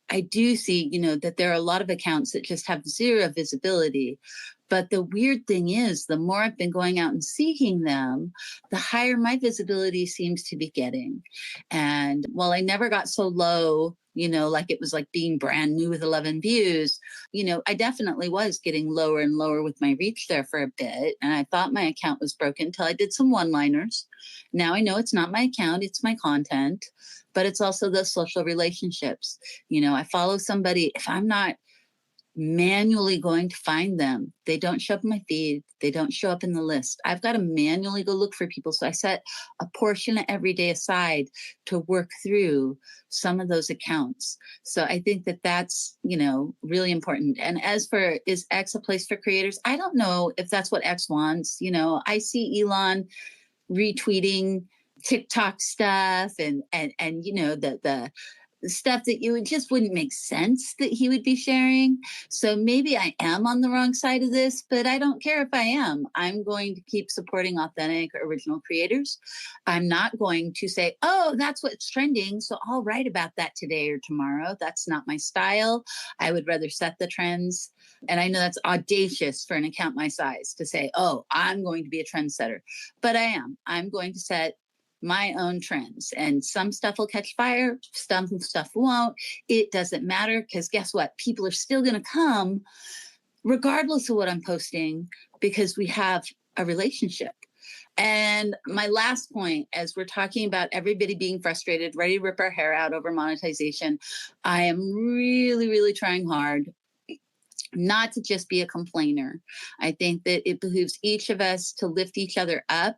I do see, that there are a lot of accounts that just have zero visibility. But the weird thing is, the more I've been going out and seeking them, the higher my visibility seems to be getting. And while I never got so low, like it was like being brand new with 11 views, I definitely was getting lower and lower with my reach there for a bit. And I thought my account was broken until I did some one-liners. Now I know it's not my account, it's my content, but it's also the social relationships. I follow somebody, if I'm not manually going to find them, they don't show up in my feed, they don't show up in the list. I've got to manually go look for people. So I set a portion of every day aside to work through some of those accounts. So I think that that's, really important. And as for, is X a place for creators? I don't know if that's what X wants. I see Elon retweeting TikTok stuff and the stuff that just wouldn't make sense that he would be sharing. So maybe I am on the wrong side of this, but I don't care if I am. I'm going to keep supporting authentic original creators. I'm not going to say, oh, that's what's trending, so I'll write about that today or tomorrow. That's not my style. I would rather set the trends. And I know that's audacious for an account my size to say, oh, I'm going to be a trendsetter. But I'm going to set my own trends, and some stuff will catch fire, some stuff won't. It doesn't matter, because guess what? People are still going to come regardless of what I'm posting, because we have a relationship. And my last point, as we're talking about everybody being frustrated, ready to rip our hair out over monetization, I am really, really trying hard not to just be a complainer. I think that it behooves each of us to lift each other up.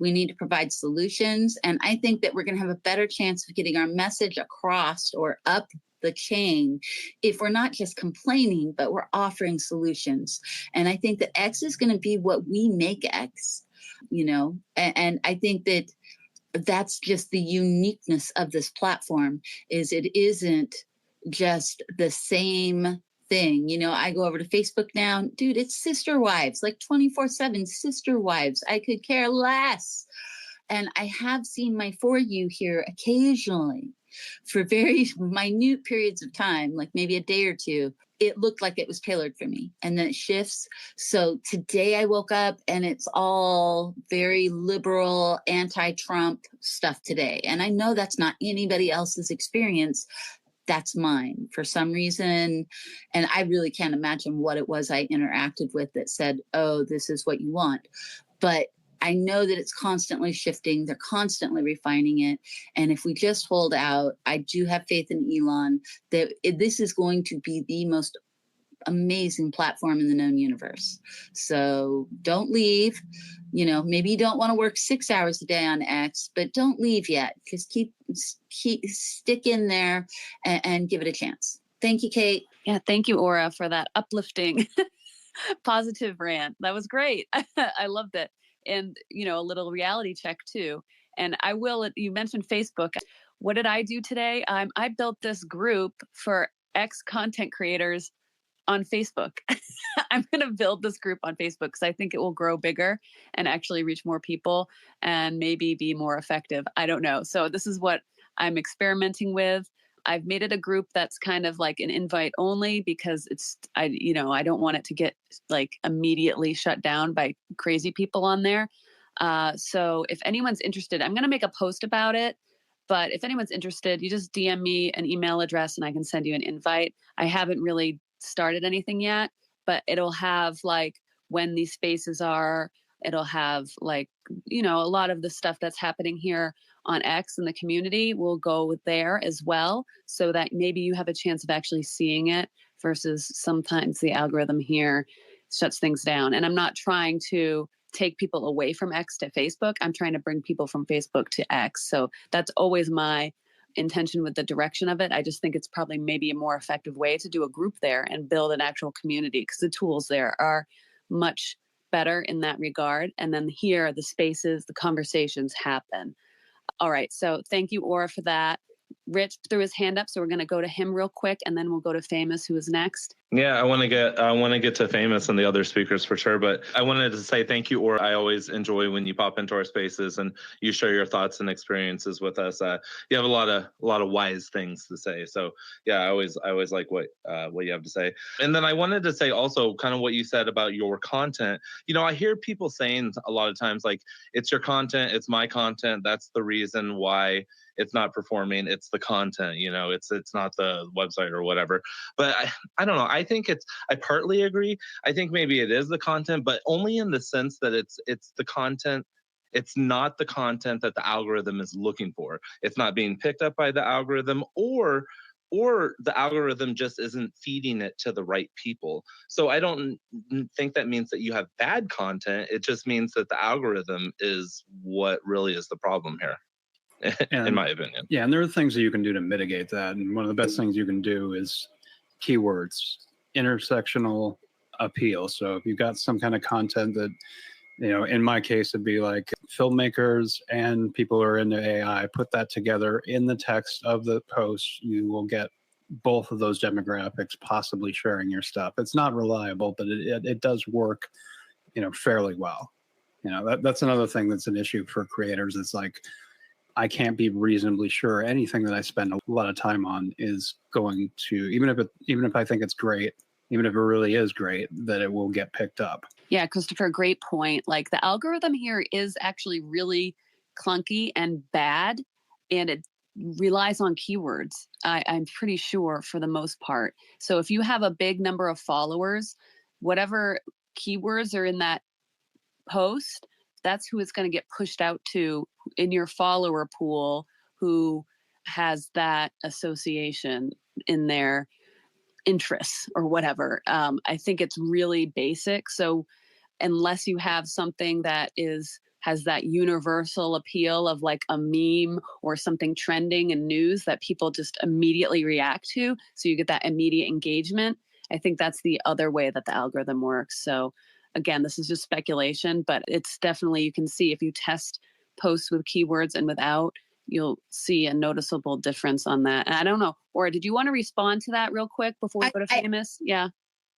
We need to provide solutions. And I think that we're going to have a better chance of getting our message across or up the chain if we're not just complaining, but we're offering solutions. And I think that X is going to be what we make X, and I think that that's just the uniqueness of this platform, is it isn't just the same thing. I go over to Facebook now, dude, it's sister wives, like 24/7 sister wives. I could care less. And I have seen my For You here occasionally for very minute periods of time, like maybe a day or two. It looked like it was tailored for me, and then it shifts. So today I woke up and it's all very liberal, anti-Trump stuff today. And I know that's not anybody else's experience. That's mine for some reason. And I really can't imagine what it was I interacted with that said, oh, this is what you want. But I know that it's constantly shifting. They're constantly refining it. And if we just hold out, I do have faith in Elon that this is going to be the most amazing platform in the known universe. So don't leave. Maybe you don't want to work 6 hours a day on X, but don't leave yet. Just keep stick in there and give it a chance. Thank you, Kate. Yeah, thank you, Orah, for that uplifting, positive rant. That was great. I loved it. And, a little reality check too. And you mentioned Facebook. What did I do today? I built this group for X content creators on Facebook. I'm going to build this group on Facebook because I think it will grow bigger and actually reach more people and maybe be more effective. I don't know. So this is what I'm experimenting with. I've made it a group that's kind of like an invite only because I don't want it to get like immediately shut down by crazy people on there. So if anyone's interested, I'm going to make a post about it. But if anyone's interested, you just DM me an email address and I can send you an invite. I haven't really started anything yet, but it'll have like when these spaces are, it'll have like, a lot of the stuff that's happening here on X in the community will go there as well, so that maybe you have a chance of actually seeing it versus sometimes the algorithm here shuts things down. And I'm not trying to take people away from X to Facebook. I'm trying to bring people from Facebook to X. So that's always my intention with the direction of it. I just think it's probably maybe a more effective way to do a group there and build an actual community, because the tools there are much better in that regard. And then here, the spaces, the conversations happen. All right. So thank you, Orah, for that. Rich threw his hand up, so we're going to go to him real quick, and then we'll go to Famous, who is next. Yeah, I want to get to Famous and the other speakers for sure, but I wanted to say thank you, Orah. I always enjoy when you pop into our spaces and you share your thoughts and experiences with us. You have a lot of wise things to say, so yeah, I always like what you have to say. And then I wanted to say also kind of what you said about your content. You know, I hear people saying a lot of times like, it's your content, it's my content, that's the reason why it's not performing. It's the content, you know, it's not the website or whatever. But I don't know. I think I partly agree. I think maybe it is the content, but only in the sense that it's the content. It's not the content that the algorithm is looking for. It's not being picked up by the algorithm, or the algorithm just isn't feeding it to the right people. So I don't think that means that you have bad content. It just means that the algorithm is what really is the problem here. In my opinion. Yeah, and there are things that you can do to mitigate that. And one of the best things you can do is keywords, intersectional appeal. So if you've got some kind of content that, you know, in my case, it'd be like filmmakers and people who are into AI, put that together in the text of the post, you will get both of those demographics possibly sharing your stuff. It's not reliable, but it does work, you know, fairly well. You know, that's another thing that's an issue for creators. It's like, I can't be reasonably sure anything that I spend a lot of time on is going to, even if I think it's great, even if it really is great, that it will get picked up. Yeah, Christopher, great point. Like, the algorithm here is actually really clunky and bad, and it relies on keywords, I'm pretty sure, for the most part. So if you have a big number of followers, whatever keywords are in that post, that's who it's going to get pushed out to in your follower pool, who has that association in their interests or whatever. I think it's really basic. So unless you have something that has that universal appeal of like a meme or something trending in news that people just immediately react to, so you get that immediate engagement, I think that's the other way that the algorithm works. So again, this is just speculation, but it's definitely, you can see if you test posts with keywords and without, you'll see a noticeable difference on that. And I don't know, Orah, did you want to respond to that real quick before we go to Famous? Yeah.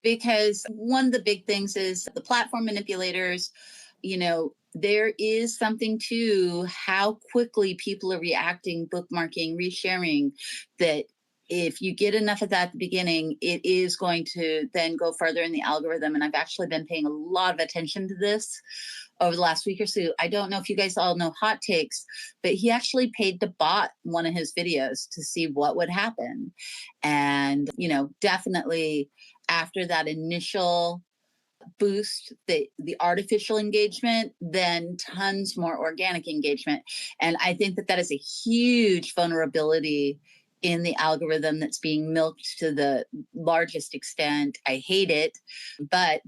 Because one of the big things is the platform manipulators, you know, there is something to how quickly people are reacting, bookmarking, resharing, that if you get enough of that at the beginning, it is going to then go further in the algorithm. And I've actually been paying a lot of attention to this over the last week or so. I don't know if you guys all know Hot Takes, but he actually paid to bot one of his videos to see what would happen. And, you know, definitely after that initial boost, the artificial engagement, then tons more organic engagement. And I think that is a huge vulnerability in the algorithm that's being milked to the largest extent. I hate it, but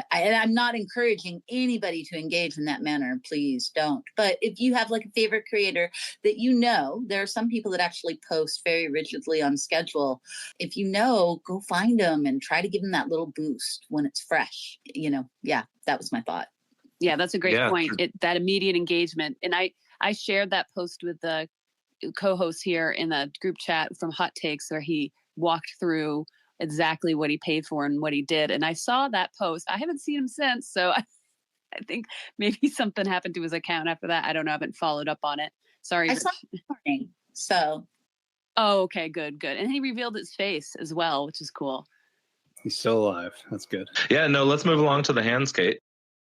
I'm not encouraging anybody to engage in that manner. Please don't. But if you have like a favorite creator that you know, there are some people that actually post very rigidly on schedule. If you know, go find them and try to give them that little boost when it's fresh. You know, yeah, that was my thought. Yeah, that's a great point. That immediate engagement. And I shared that post with the co-host here in the group chat from Hot Takes, where he walked through exactly what he paid for and what he did. And I saw that post. I haven't seen him since. So I think maybe something happened to his account after that. I don't know. I haven't followed up on it. Sorry. I saw it this morning. So. Oh, okay. Good. And he revealed his face as well, which is cool. He's still alive. That's good. Yeah, no, let's move along to the hands, Kate.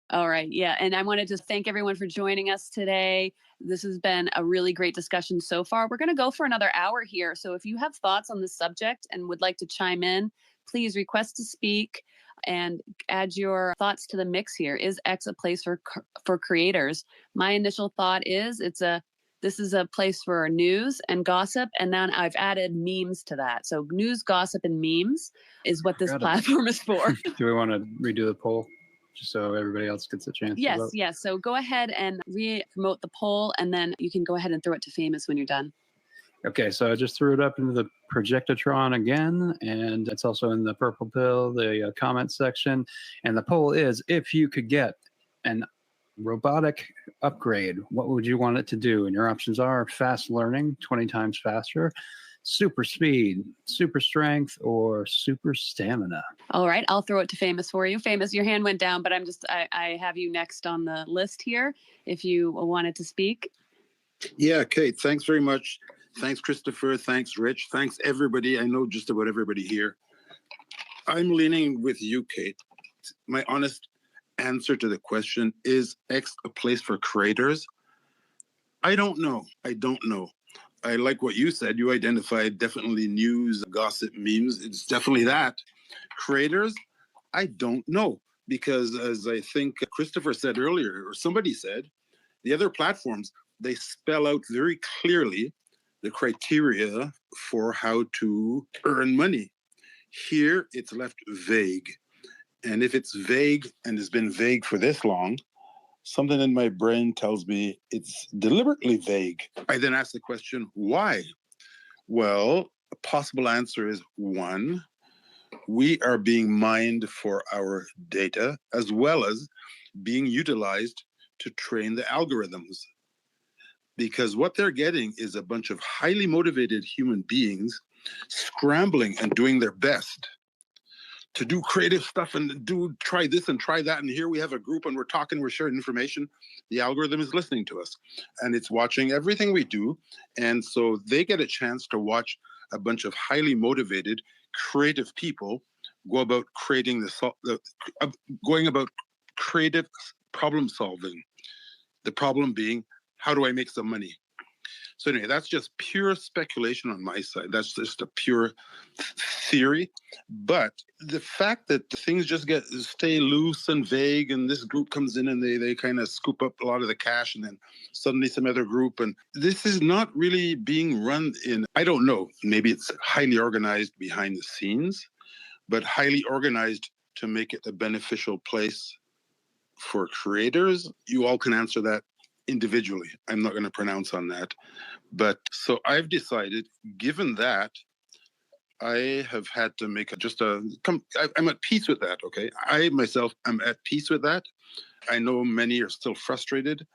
All right. Yeah. And I wanted to thank everyone for joining us today. This has been a really great discussion so far. We're going to go for another hour here. So if you have thoughts on this subject and would like to chime in, please request to speak and add your thoughts to the mix here. Is X a place for creators? My initial thought is it's a This is a place for news and gossip. And now I've added memes to that. So news, gossip, and memes is what this platform is for. Do we want to redo the poll just so everybody else gets a chance to vote? Yes. So go ahead and re-promote the poll, and then you can go ahead and throw it to Famous when you're done. Okay, so I just threw it up into the projectotron again, and it's also in the Purple Pill, the comment section. And the poll is, if you could get an robotic upgrade, what would you want it to do? And your options are fast learning, 20 times faster, super speed, super strength, or super stamina. All right, I'll throw it to Famous for you. Famous, your hand went down, but I have you next on the list here if you wanted to speak. Yeah, Kate, thanks very much. Thanks, Christopher. Thanks, Rich. Thanks, everybody. I know just about everybody here. I'm leaning with you, Kate. My honest answer to the question, is X a place for creators? I don't know. I like what you said. You identified definitely news, gossip, memes. It's definitely that. Creators, I don't know. Because as I think Christopher said earlier, or somebody said, the other platforms, they spell out very clearly the criteria for how to earn money. Here, it's left vague. And if it's vague and has been vague for this long, something in my brain tells me it's deliberately vague. I then ask the question, why? Well, a possible answer is 1, we are being mined for our data, as well as being utilized to train the algorithms. Because what they're getting is a bunch of highly motivated human beings scrambling and doing their best to do creative stuff and try this and try that. And here we have a group and we're talking, we're sharing information. The algorithm is listening to us and it's watching everything we do. And so they get a chance to watch a bunch of highly motivated, creative people go about creating going about creative problem solving. The problem being, how do I make some money? So anyway, that's just pure speculation on my side. That's just a pure theory. But the fact that things just stay loose and vague, and this group comes in and they kind of scoop up a lot of the cash, and then suddenly some other group, and this is not really being run in, I don't know, maybe it's highly organized behind the scenes, but highly organized to make it a beneficial place for creators. You all can answer that individually. I'm not going to pronounce on that. But so I've decided, given that, I have had to make I'm at peace with that, okay? I myself am at peace with that. I know many are still frustrated.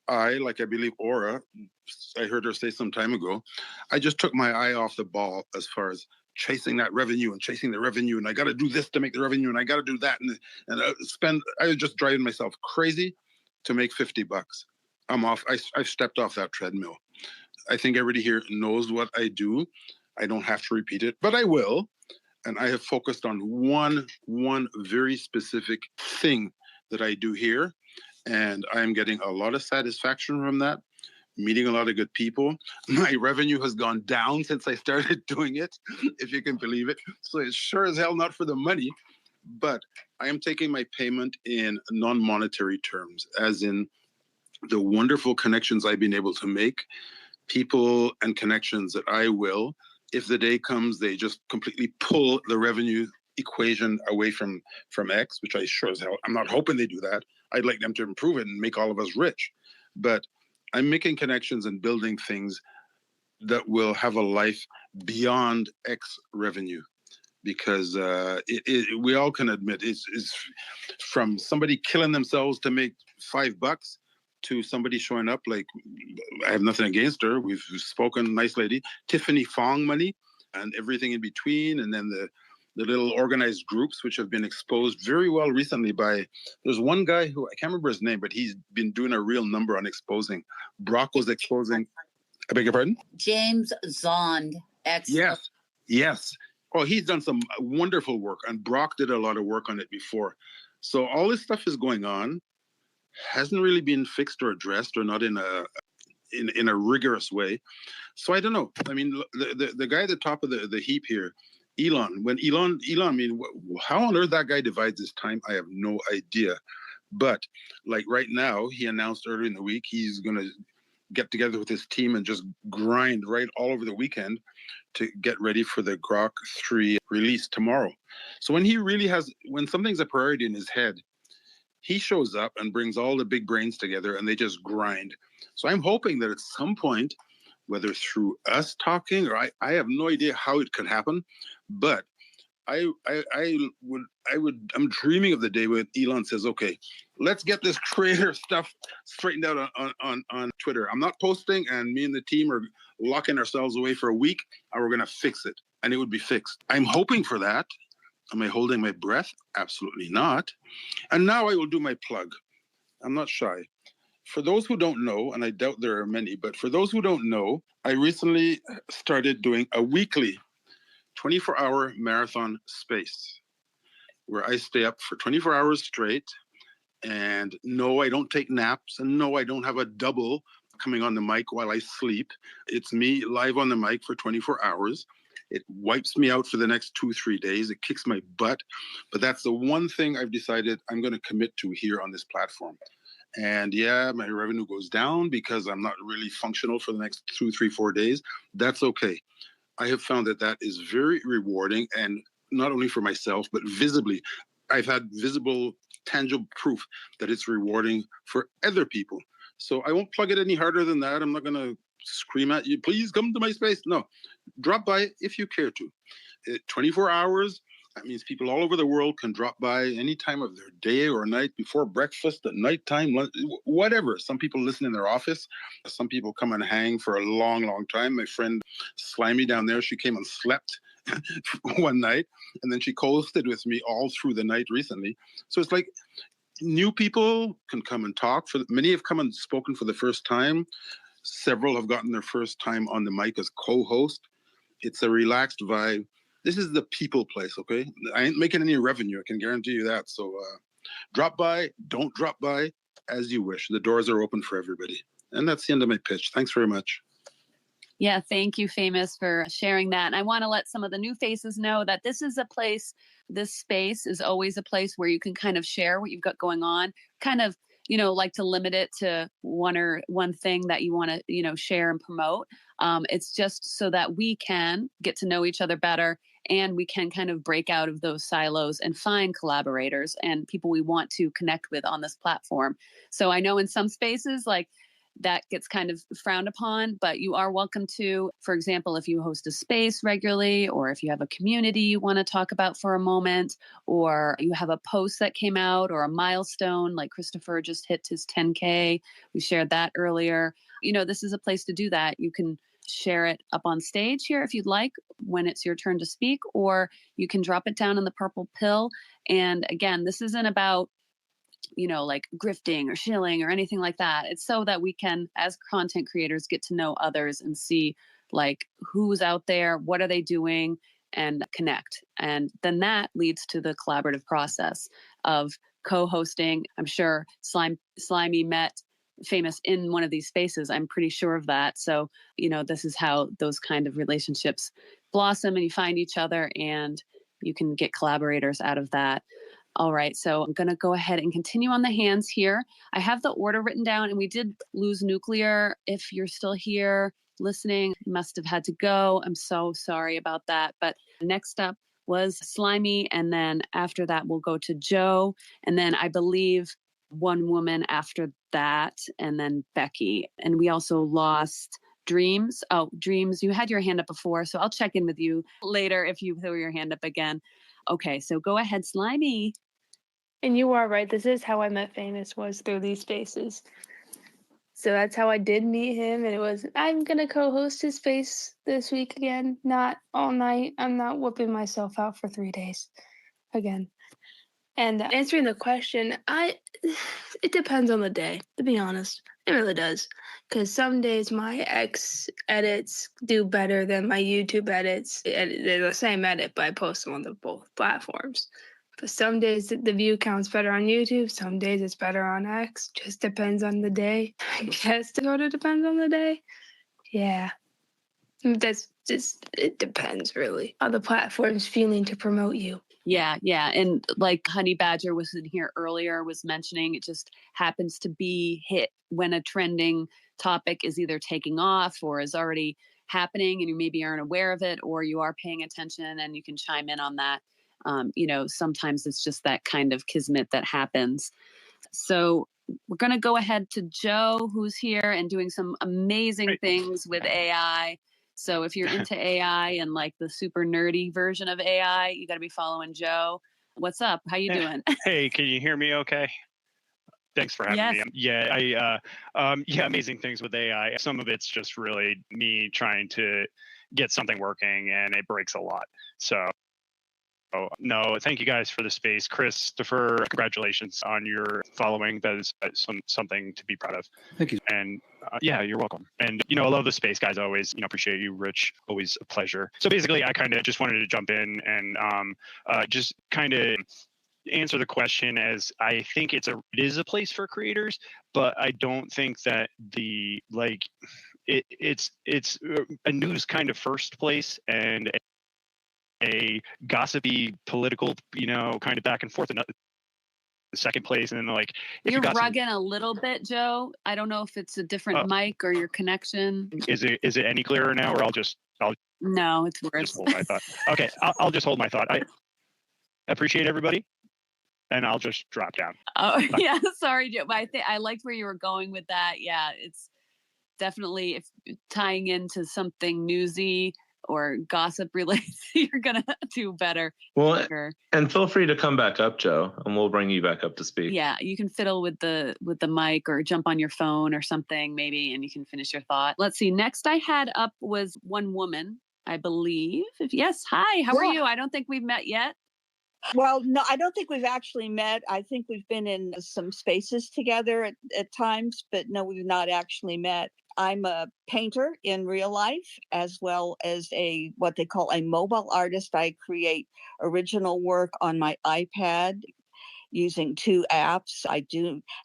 I believe Orah, I heard her say some time ago, I just took my eye off the ball as far as chasing that revenue and chasing the revenue, and I got to do this to make the revenue, and I got to do that, and I was just driving myself crazy to make $50. I'm off. I've stepped off that treadmill. I think everybody here knows what I do. I don't have to repeat it, but I will. And I have focused on one very specific thing that I do here. And I'm getting a lot of satisfaction from that, meeting a lot of good people. My revenue has gone down since I started doing it, if you can believe it. So it's sure as hell not for the money, but I am taking my payment in non-monetary terms, as in the wonderful connections I've been able to make, people and connections that I will, if the day comes, they just completely pull the revenue equation away from X, which I sure as hell, I'm not hoping they do that. I'd like them to improve it and make all of us rich. But I'm making connections and building things that will have a life beyond X revenue. Because we all can admit it's from somebody killing themselves to make $5 to somebody showing up like, I have nothing against her. We've spoken, nice lady, Tiffany Fong money and everything in between. And then the little organized groups, which have been exposed very well recently by, there's one guy who, I can't remember his name, but he's been doing a real number on exposing. Brock was exposing, I beg your pardon? James Zond. Yes. Oh, he's done some wonderful work, and Brock did a lot of work on it before. So all this stuff is going on, hasn't really been fixed or addressed, or not in a rigorous way. So I don't know. I mean, the guy at the top of the heap here, Elon. When Elon, I mean, how on earth that guy divides his time, I have no idea. But like right now, he announced earlier in the week he's going to get together with his team and just grind right all over the weekend to get ready for the Grok 3 release tomorrow. So when something's a priority in his head, he shows up and brings all the big brains together and they just grind. So I'm hoping that at some point, whether through us talking or I have no idea how it could happen, but I'm dreaming of the day when Elon says, okay, let's get this creator stuff straightened out on Twitter. I'm not posting, and me and the team are locking ourselves away for a week, and we're going to fix it. And it would be fixed. I'm hoping for that. Am I holding my breath? Absolutely not. And now I will do my plug. I'm not shy. For those who don't know, and I doubt there are many, but for those who don't know, I recently started doing a weekly 24-hour marathon space where I stay up for 24 hours straight. And no, I don't take naps. And no, I don't have a double coming on the mic while I sleep. It's me live on the mic for 24 hours. It wipes me out for the next 2-3 days. It kicks my butt. But that's the one thing I've decided I'm going to commit to here on this platform. And yeah, my revenue goes down because I'm not really functional for the next 2, 3, 4 days. That's okay. I have found that is very rewarding, and not only for myself, but visibly. I've had visible, tangible proof that it's rewarding for other people. So I won't plug it any harder than that. I'm not going to scream at you, please come to my space. No, drop by if you care to. 24 hours. That means people all over the world can drop by any time of their day or night, before breakfast, at nighttime, whatever. Some people listen in their office. Some people come and hang for a long, long time. My friend Slimy down there, she came and slept one night, and then she co-hosted with me all through the night recently. So it's like new people can come and talk. Many have come and spoken for the first time. Several have gotten their first time on the mic as co-host. It's a relaxed vibe. This is the people place, okay? I ain't making any revenue, I can guarantee you that. So drop by, don't drop by, as you wish. The doors are open for everybody. And that's the end of my pitch. Thanks very much. Yeah, thank you, Famous, for sharing that. And I want to let some of the new faces know that this space is always a place where you can kind of share what you've got going on, kind of, like to limit it to one thing that you want to, share and promote. It's just so that we can get to know each other better, and we can kind of break out of those silos and find collaborators and people we want to connect with on this platform. So I know in some spaces, like, that gets kind of frowned upon, but you are welcome to, for example, if you host a space regularly, or if you have a community you want to talk about for a moment, or you have a post that came out, or a milestone, like Christopher just hit his 10K. We shared that earlier. This is a place to do that. You can share it up on stage here if you'd like when it's your turn to speak, or you can drop it down in the purple pill. And again, this isn't about like grifting or shilling or anything like that. It's so that we can, as content creators, get to know others and see like who's out there, what are they doing, and connect. And then that leads to the collaborative process of co-hosting. I'm sure Slimy met Famous in one of these spaces. I'm pretty sure of that. So, this is how those kind of relationships blossom, and you find each other and you can get collaborators out of that. All right, so I'm going to go ahead and continue on the hands here. I have the order written down, and we did lose Nuclear. If you're still here listening, you must have had to go. I'm so sorry about that. But next up was Slimy, and then after that, we'll go to Joe, and then I believe one woman after that, and then Becky. And we also lost Dreams. Oh, Dreams, you had your hand up before, so I'll check in with you later if you throw your hand up again. Okay, so go ahead, Slimy. And you are right. This is how I met Famous, was through these spaces. So that's how I did meet him. And it was, I'm going to co-host his space this week again. Not all night. I'm not whooping myself out for 3 days again. And answering the question, it depends on the day, to be honest. It really does. Because some days my X edits do better than my YouTube edits. They're the same edit, but I post them on both platforms. But some days the view count's better on YouTube. Some days it's better on X. Just depends on the day. I guess it sort of depends on the day. Yeah. It depends really on the platform's feeling to promote you. Yeah, yeah. And like Honey Badger was in here earlier, was mentioning, it just happens to be hit when a trending topic is either taking off or is already happening and you maybe aren't aware of it, or you are paying attention and you can chime in on that. Sometimes it's just that kind of kismet that happens. So we're going to go ahead to Joe, who's here and doing some amazing things with AI. So if you're into AI and like the super nerdy version of AI, you got to be following Joe. What's up? How you doing? Hey, can you hear me okay? Thanks for having me. Yeah, amazing things with AI. Some of it's just really me trying to get something working and it breaks a lot. So no, thank you guys for the space. Christopher, congratulations on your following. That is something to be proud of. Thank you. And yeah, you're welcome. And, I love the space, guys. Always, appreciate you, Rich. Always a pleasure. So basically, I kind of just wanted to jump in and just kind of answer the question as I think it is a place for creators, but I don't think that it's a news kind of first place and a gossipy political, kind of back and forth in the second place. And then you're rugging a little bit, Joe. I don't know if it's a different mic or your connection. Is it any clearer now, or no, it's worse. Just hold my thought. Okay. I'll just hold my thought. I appreciate everybody. And I'll just drop down. Oh, yeah. Sorry, Joe. But I liked where you were going with that. Yeah, it's definitely if tying into something newsy or gossip related, you're going to do better. Well, and feel free to come back up, Joe, and we'll bring you back up to speak. Yeah, you can fiddle with the mic or jump on your phone or something maybe, and you can finish your thought. Let's see. Next I had up was one woman, I believe. Yes. Hi, how are you? I don't think we've met yet. Well, no, I don't think we've actually met. I think we've been in some spaces together at times, but no, we've not actually met. I'm a painter in real life, as well as what they call a mobile artist. I create original work on my iPad using 2 apps.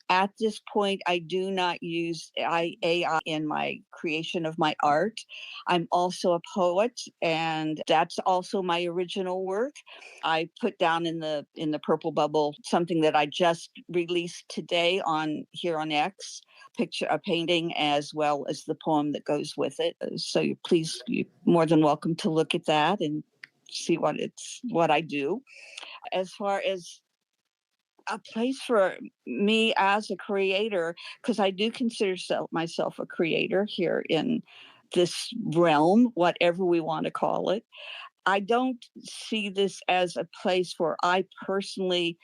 At this point, I do not use AI in my creation of my art. I'm also a poet, and that's also my original work. I put down in the purple bubble something that I just released today on X, a painting as well as the poem that goes with it. So you're more than welcome to look at that and see what I do. As far as a place for me as a creator, because I do consider myself a creator here in this realm, whatever we want to call it. I don't see this as a place where I personally,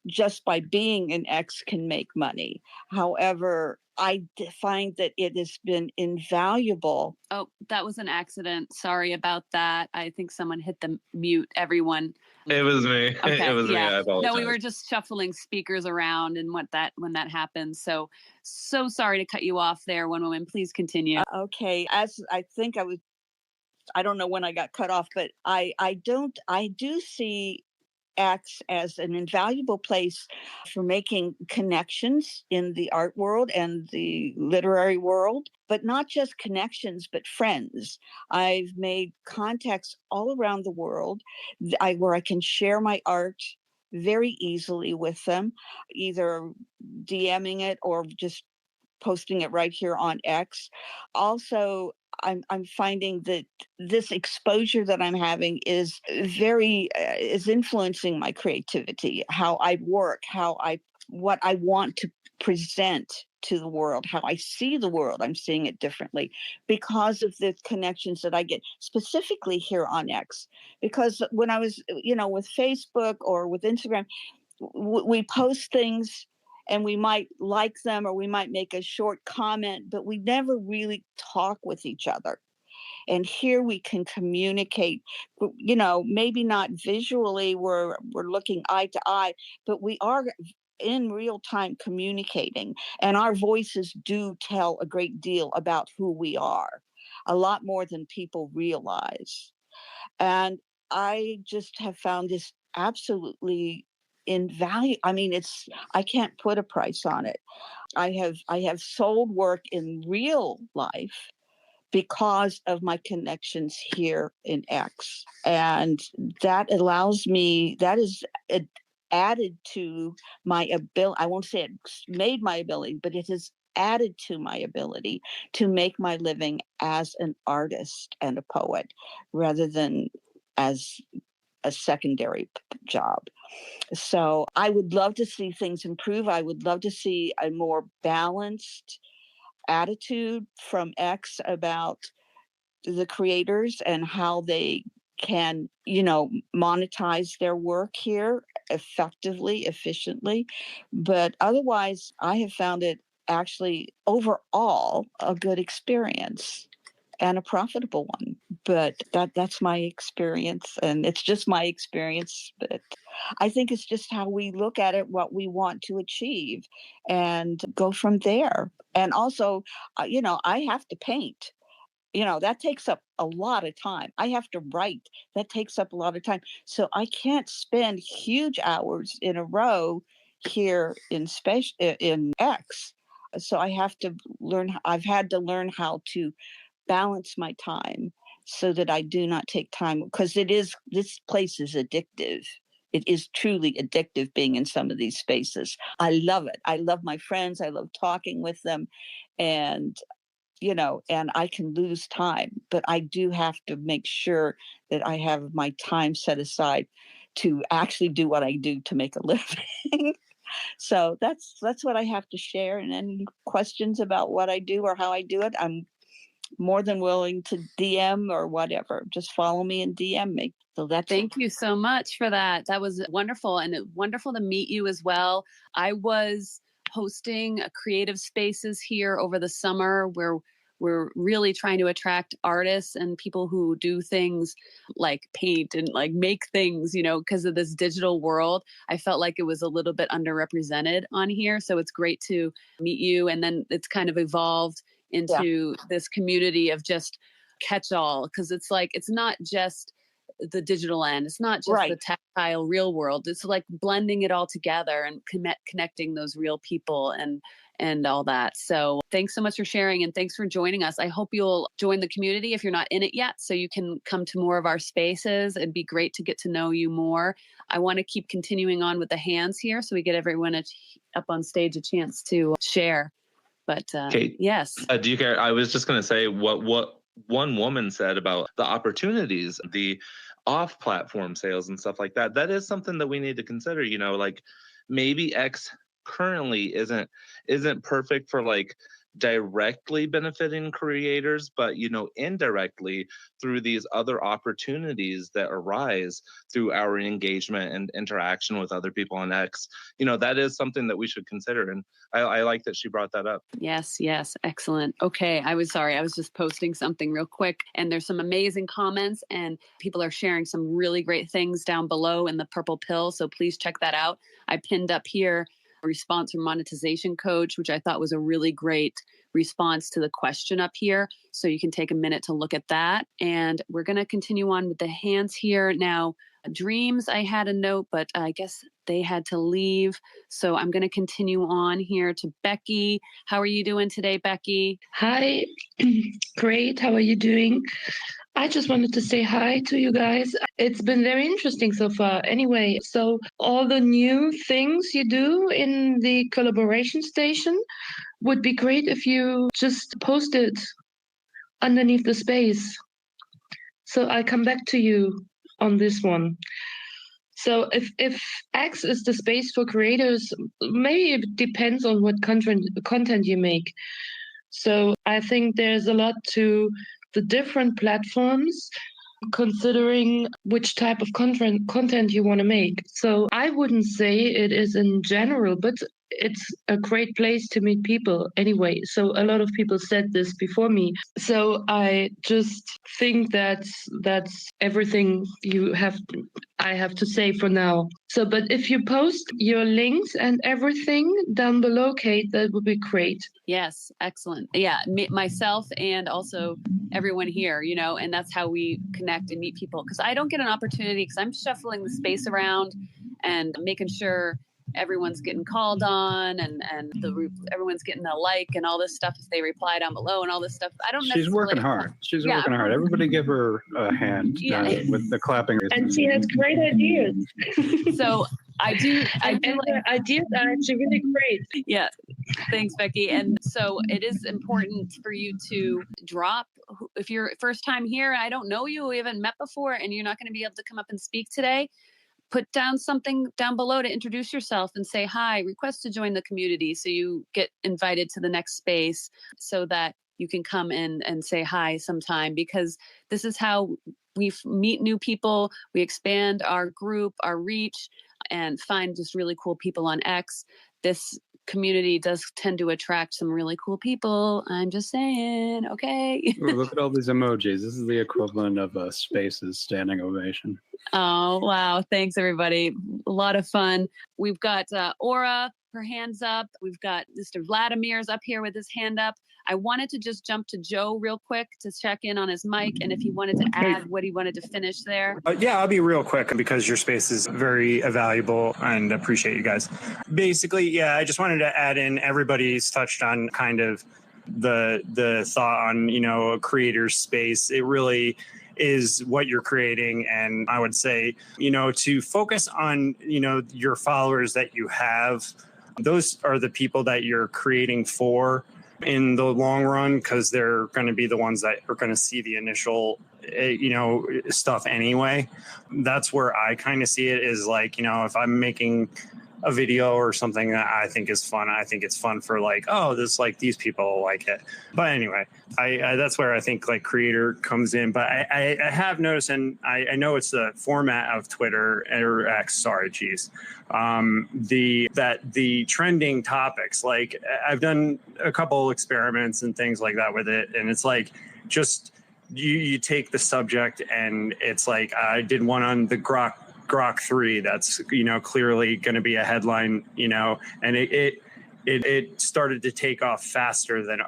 just by being an X, can make money. However, I find that it has been invaluable. Oh, that was an accident. Sorry about that. I think someone hit the mute, everyone. It was me. Okay, it was me. I apologize. No, we were just shuffling speakers around and when that happens. So sorry to cut you off there, one woman. Please continue. Okay. As I think I don't know when I got cut off, but I do see X as an invaluable place for making connections in the art world and the literary world, but not just connections, but friends. I've made contacts all around the world where I can share my art very easily with them, either DMing it or just posting it right here on X. Also, I'm finding that this exposure that I'm having is is influencing my creativity, how I work, what I want to present to the world, how I see the world. I'm seeing it differently because of the connections that I get specifically here on X. Because when I was, with Facebook or with Instagram, we post things and we might like them or we might make a short comment, but we never really talk with each other. And here we can communicate, maybe not visually, we're looking eye to eye, but we are in real time communicating. And our voices do tell a great deal about who we are, a lot more than people realize. And I just have found this absolutely invaluable. I mean, I can't put a price on it. I have sold work in real life because of my connections here in X. And that allows me, that is added to my ability. I won't say it made my ability, but it has added to my ability to make my living as an artist and a poet rather than as a secondary job. So I would love to see things improve. I would love to see a more balanced attitude from X about the creators and how they can, monetize their work here effectively, efficiently. But otherwise, I have found it actually overall a good experience and a profitable one. But that's my experience, and it's just my experience. But I think it's just how we look at it, what we want to achieve, and go from there. And also, I have to paint. That takes up a lot of time. I have to write. That takes up a lot of time. So I can't spend huge hours in a row here in X. So I have to learn. I've had to learn how to balance my time so that I do not take time, because this place is addictive. It is truly addictive being in some of these spaces. I love it. I love my friends. I love talking with them. And and I can lose time, but I do have to make sure that I have my time set aside to actually do what I do to make a living. So that's what I have to share. And any questions about what I do or how I do it, I'm more than willing to DM or whatever. Just follow me and DM me. So Thank you so much for that. That was wonderful, and wonderful to meet you as well. I was hosting creative spaces here over the summer where we're really trying to attract artists and people who do things like paint and like make things, because of this digital world. I felt like it was a little bit underrepresented on here. So it's great to meet you. And then it's kind of evolved into this community of just catch all, because it's like, it's not just the digital end. It's not just the tactile real world. It's like blending it all together and connecting those real people and all that. So thanks so much for sharing, and thanks for joining us. I hope you'll join the community if you're not in it yet, so you can come to more of our spaces. It'd be great to get to know you more. I want to keep continuing on with the hands here so we get everyone up on stage a chance to share. But Kate, yes. Do you care? I was just going to say what one woman said about the opportunities, the off-platform sales and stuff like that. That is something that we need to consider. Like maybe X currently isn't perfect for like directly benefiting creators, but indirectly through these other opportunities that arise through our engagement and interaction with other people on X, that is something that we should consider. And I like that she brought that up. Yes, excellent. Okay, I was just posting something real quick, and there's some amazing comments, and people are sharing some really great things down below in the purple pill, so please check that out. I pinned up here a response from Monetization Coach, which I thought was a really great response to the question up here. So you can take a minute to look at that. And we're going to continue on with the hands here. Now, Dreams, I had a note, but I guess they had to leave. So I'm going to continue on here to Becky. How are you doing today, Becky? Hi, great. How are you doing? I just wanted to say hi to you guys. It's been very interesting so far. Anyway, so all the new things you do in the collaboration station would be great if you just post it underneath the space. So I'll come back to you on this one. So if X is the space for creators, maybe it depends on what content you make. So I think there's a lot to the different platforms, considering which type of content you want to make. So I wouldn't say it is in general, but it's a great place to meet people anyway. So a lot of people said this before me. So I just think that's everything I have to say for now. So, but if you post your links and everything down below, Kate, that would be great. Yes, excellent. Yeah, myself and also everyone here, and that's how we connect and meet people. Because I don't get an opportunity, because I'm shuffling the space around and making sure everyone's getting called on and everyone's getting a like and all this stuff if they reply down below and all this stuff. I don't She's working hard. She's working hard. Everybody give her a hand with the clapping. And she has great ideas. So I do her ideas are actually really great. Yeah. Thanks, Becky. And so it is important for you to drop, if you're first time here, I don't know you, we haven't met before, and you're not going to be able to come up and speak today, put down something down below to introduce yourself and say hi, request to join the community so you get invited to the next space so that you can come in and say hi sometime, because this is how we meet new people, we expand our group, our reach, and find just really cool people on X. This community does tend to attract some really cool people. I'm just saying, okay? Ooh, look at all these emojis. This is the equivalent of a Space's standing ovation. Oh, wow. Thanks, everybody. A lot of fun. We've got Orah, her hand's up. We've got Mr. Vladimir's up here with his hand up. I wanted to just jump to Joe real quick to check in on his mic and if he wanted to add what he wanted to finish there. Yeah, I'll be real quick because your space is very valuable and appreciate you guys. Basically, yeah, I just wanted to add in, everybody's touched on kind of the thought on, a creator's space. It really is what you're creating. And I would say, to focus on, your followers that you have. Those are the people that you're creating for in the long run, because they're going to be the ones that are going to see the initial, stuff anyway. That's where I kind of see it is like, if I'm making a video or something that I think is fun, I think it's fun for like, oh, this like these people like it. But anyway, I that's where I think like creator comes in. But I have noticed, and I know it's the format of Twitter or X. Sorry, geez. The trending topics. Like I've done a couple experiments and things like that with it, and it's like just you take the subject, and it's like I did one on the Grok 3 that's clearly going to be a headline, and it started to take off faster than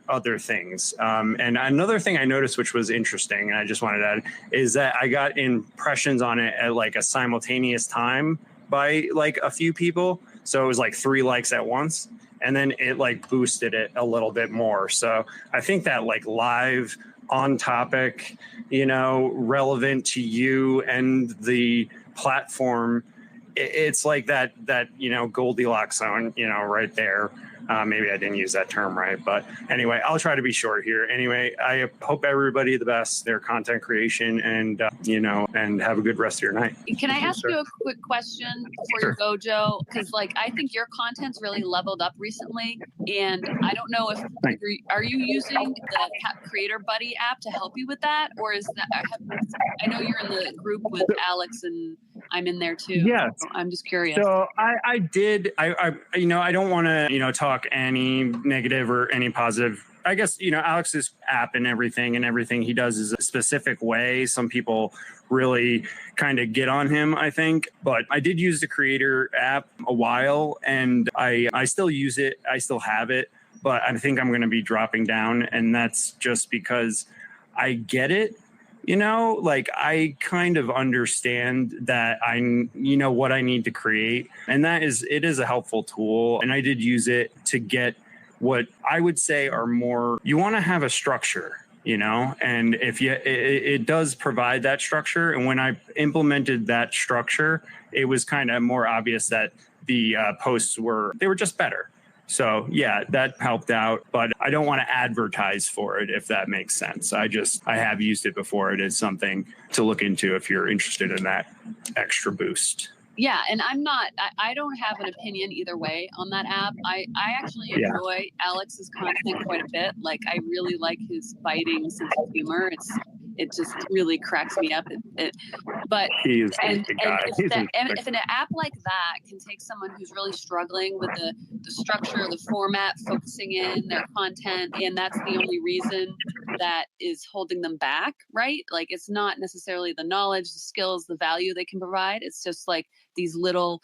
other things. And another thing I noticed, which was interesting, and I just wanted to add, is that I got impressions on it at like a simultaneous time by like a few people. So it was like 3 likes at once, and then it like boosted it a little bit more. So I think that like live, on topic, relevant to you and the platform, it's like that Goldilocks zone, right there. Maybe I didn't use that term right, but anyway, I'll try to be short here. Anyway, I hope everybody the best, their content creation, and and have a good rest of your night. Can I ask you a quick question before you go, Joe? Because I think your content's really leveled up recently, and I don't know if are you using the Creator Buddy app to help you with that, or is that? I know you're in the group with Alex, and I'm in there too. Yeah, so I'm just curious. So I did. I don't want to talk any negative or any positive. I guess, Alex's app and everything he does is a specific way. Some people really kind of get on him, I think. But I did use the Creator app a while, and I still use it. I still have it, but I think I'm going to be dropping down. And that's just because I get it. Like I kind of understand that what I need to create, and it is a helpful tool. And I did use it to get what I would say are more, you want to have a structure, and if it does provide that structure. And when I implemented that structure, it was kind of more obvious that the posts were just better. So yeah, that helped out, but I don't want to advertise for it, if that makes sense. I have used it before. It is something to look into if you're interested in that extra boost. Yeah, and I don't have an opinion either way on that app. I actually enjoy Alex's content quite a bit. Like I really like his biting sense of humor. It just really cracks me up. But if an app like that can take someone who's really struggling with the structure, the format, focusing in their content, and that's the only reason that is holding them back, right? Like it's not necessarily the knowledge, the skills, the value they can provide. It's just like these little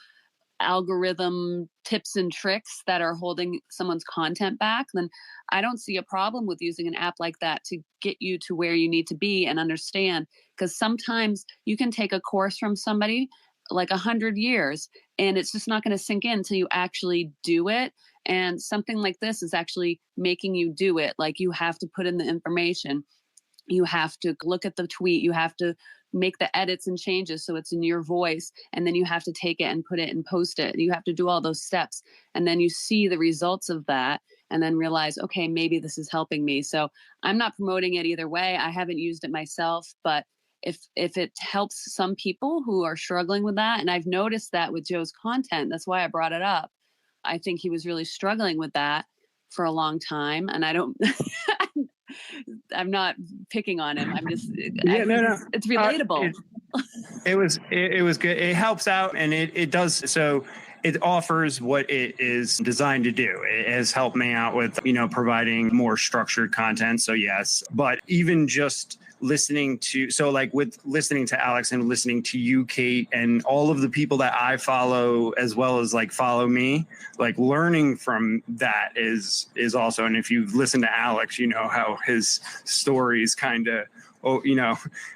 algorithm tips and tricks that are holding someone's content back, then I don't see a problem with using an app like that to get you to where you need to be and understand. Because sometimes you can take a course from somebody like 100 years, and it's just not going to sink in until you actually do it. And something like this is actually making you do it. Like, you have to put in the information. You have to look at the tweet. You have to make the edits and changes so it's in your voice. And then you have to take it and put it and post it. You have to do all those steps. And then you see the results of that and then realize, okay, maybe this is helping me. So I'm not promoting it either way. I haven't used it myself, but if it helps some people who are struggling with that, and I've noticed that with Joe's content, that's why I brought it up. I think he was really struggling with that for a long time. And I don't, I'm not picking on him. I'm just, it's relatable. It was good. It helps out, and it does. So it offers what it is designed to do. It has helped me out with, providing more structured content. So yes, but even just listening to Alex and listening to you, Kate, and all of the people that I follow, as well as like follow me, like learning from that is also. And if you listen to Alex, you know how his stories kind of,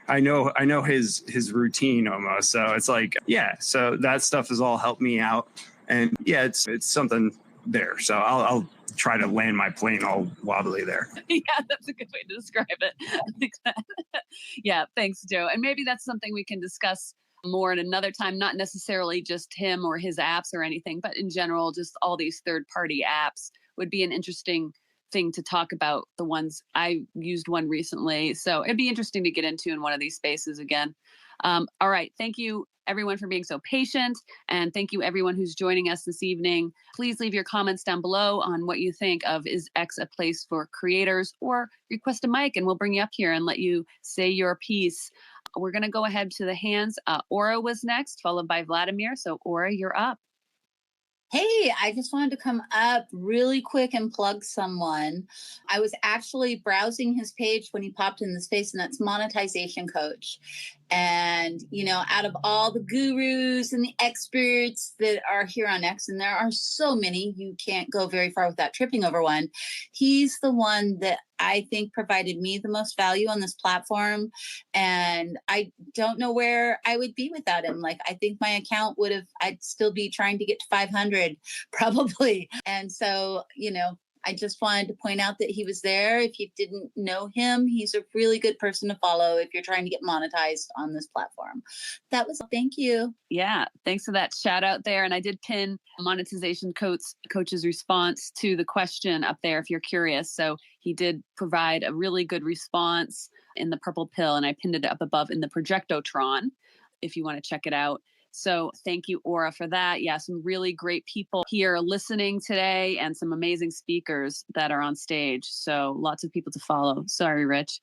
I know his routine almost. So it's like, yeah, so that stuff has all helped me out. And yeah, it's something there. So I'll try to land my plane all wobbly there. Yeah, that's a good way to describe it. Yeah, thanks, Joe. And maybe that's something we can discuss more at another time, not necessarily just him or his apps or anything, but in general, just all these third-party apps would be an interesting thing to talk about. The ones I used one recently, so it'd be interesting to get into in one of these spaces again. All right, thank you everyone for being so patient, and thank you everyone who's joining us this evening. Please leave your comments down below on what you think of, is X a place for creators, or request a mic and we'll bring you up here and let you say your piece. We're going to go ahead to the hands. Orah was next, followed by Vladimir. So Orah, you're up. Hey, I just wanted to come up really quick and plug someone. I was actually browsing his page when he popped in the space, and that's Monetization Coach. And, out of all the gurus and the experts that are here on X, and there are so many, you can't go very far without tripping over one. He's the one that I think provided me the most value on this platform. And I don't know where I would be without him. Like, I think my account I'd still be trying to get to 500 probably. And so, I just wanted to point out that he was there. If you didn't know him, he's a really good person to follow if you're trying to get monetized on this platform. That was, thank you. Yeah, thanks for that shout out there. And I did pin Monetization Coach's response to the question up there if you're curious. So he did provide a really good response in the purple pill, and I pinned it up above in the Projectotron if you want to check it out. So thank you, Orah, for that. Yeah, some really great people here listening today, and some amazing speakers that are on stage. So lots of people to follow. Sorry, Rich.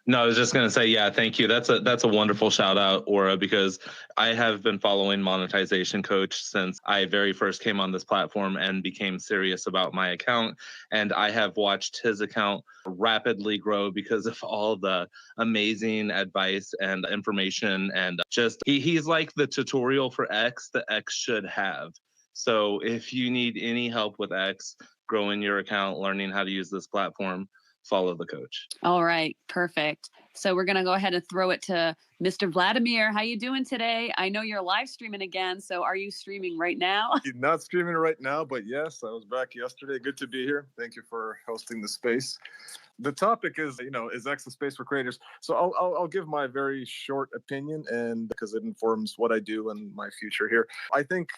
No, I was just going to say, yeah, thank you. That's a wonderful shout out, Orah, because I have been following Monetization Coach since I very first came on this platform and became serious about my account. And I have watched his account rapidly grow because of all the amazing advice and information. And just he's like the tutorial for X that X should have. So if you need any help with X, growing your account, learning how to use this platform, follow the coach. All right, perfect. So we're going to go ahead and throw it to Mr. Vladimir. How you doing today? I know you're live streaming again. So are you streaming right now? Not streaming right now, but yes, I was back yesterday. Good to be here. Thank you for hosting the space. The topic is, is X a space for creators? So I'll give my very short opinion, and because it informs what I do and my future here. I think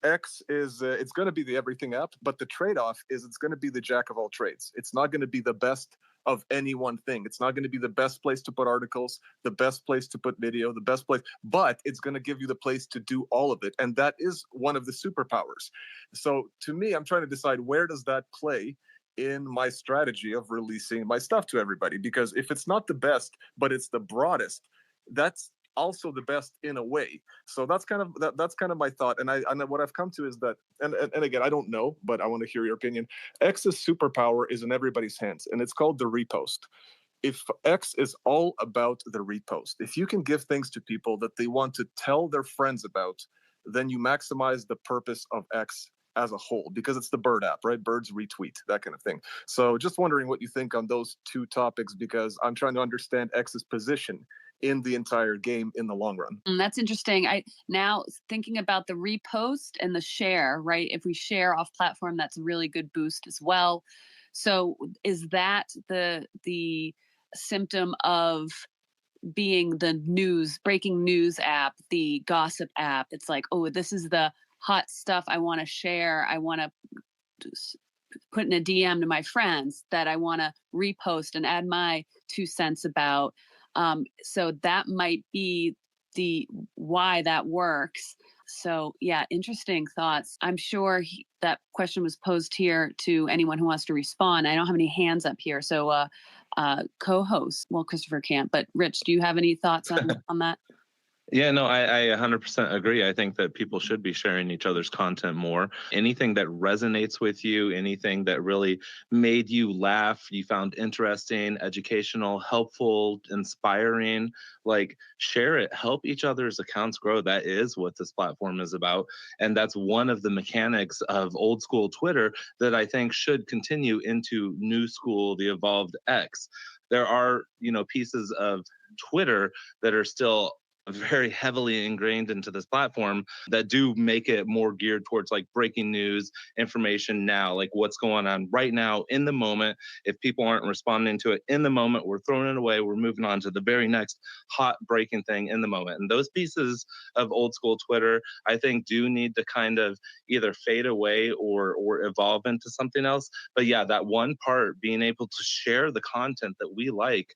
X is it's going to be the everything app, but the trade-off is it's going to be the jack of all trades. It's not going to be the best of any one thing. It's not going to be the best place to put articles, the best place to put video, the best place, but it's going to give you the place to do all of it. And that is one of the superpowers. So to me, I'm trying to decide, where does that play in my strategy of releasing my stuff to everybody? Because if it's not the best, but it's the broadest, that's also the best in a way. So that's kind of my thought. And what I've come to is that, and again, I don't know, but I want to hear your opinion. X's superpower is in everybody's hands, and it's called the repost. If X is all about the repost, if you can give things to people that they want to tell their friends about, then you maximize the purpose of X as a whole, because it's the bird app, right? Birds retweet, that kind of thing. So just wondering what you think on those two topics, because I'm trying to understand X's position in the entire game in the long run. That's interesting. I now thinking about the repost and the share, right? If we share off platform, that's a really good boost as well. So is that the symptom of being the breaking news app, the gossip app? It's like, oh, this is the hot stuff I want to share. I want to put in a DM to my friends that I want to repost and add my 2 cents about. So that might be why that works. So yeah, interesting thoughts. I'm sure that question was posed here to anyone who wants to respond. I don't have any hands up here. So co-host, well, Christopher can't, but Rich, do you have any thoughts on that? Yeah, no, I 100% agree. I think that people should be sharing each other's content more. Anything that resonates with you, anything that really made you laugh, you found interesting, educational, helpful, inspiring, like share it, help each other's accounts grow. That is what this platform is about. And that's one of the mechanics of old school Twitter that I think should continue into new school, the evolved X. There are, pieces of Twitter that are still very heavily ingrained into this platform that do make it more geared towards like breaking news information now, like what's going on right now in the moment. If people aren't responding to it in the moment, we're throwing it away. We're moving on to the very next hot breaking thing in the moment. And those pieces of old school Twitter, I think, do need to kind of either fade away or evolve into something else. But yeah, that one part, being able to share the content that we like,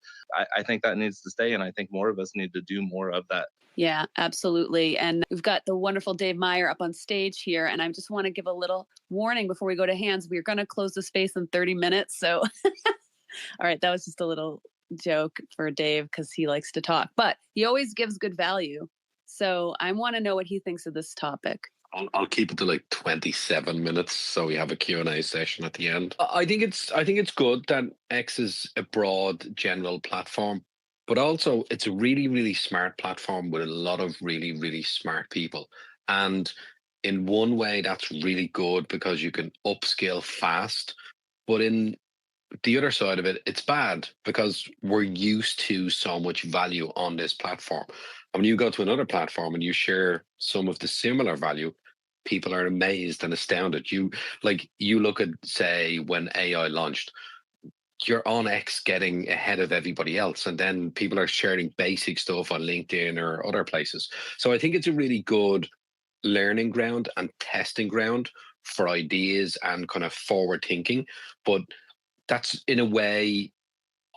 I think that needs to stay. And I think more of us need to do more of that. Yeah, absolutely. And we've got the wonderful Dave Meier up on stage here. And I just want to give a little warning before we go to hands. We're going to close the space in 30 minutes. So, all right, that was just a little joke for Dave because he likes to talk, but he always gives good value. So I want to know what he thinks of this topic. I'll keep it to like 27 minutes, so we have a Q&A session at the end. I think it's good that X is a broad, general platform, but also it's a really, really smart platform with a lot of really, really smart people. And in one way, that's really good because you can upskill fast. But in the other side of it, it's bad because we're used to so much value on this platform. And when you go to another platform and you share some of the similar value, people are amazed and astounded. You look at, say, when AI launched, you're on X getting ahead of everybody else, and then people are sharing basic stuff on LinkedIn or other places. So I think it's a really good learning ground and testing ground for ideas and kind of forward thinking. But that's, in a way,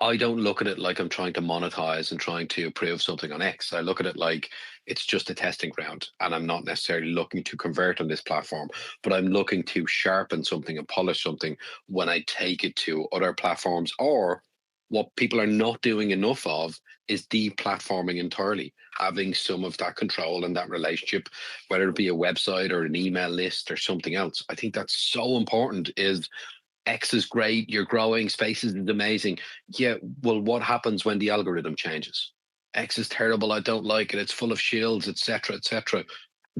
I don't look at it like I'm trying to monetize and trying to prove something on X. I look at it like it's just a testing ground, and I'm not necessarily looking to convert on this platform, but I'm looking to sharpen something and polish something when I take it to other platforms. Or what people are not doing enough of is deplatforming entirely, having some of that control and that relationship, whether it be a website or an email list or something else. I think that's so important. Is X is great, you're growing, Spaces is amazing. Yeah, well, what happens when the algorithm changes? X is terrible, I don't like it, it's full of shields, etc., etc.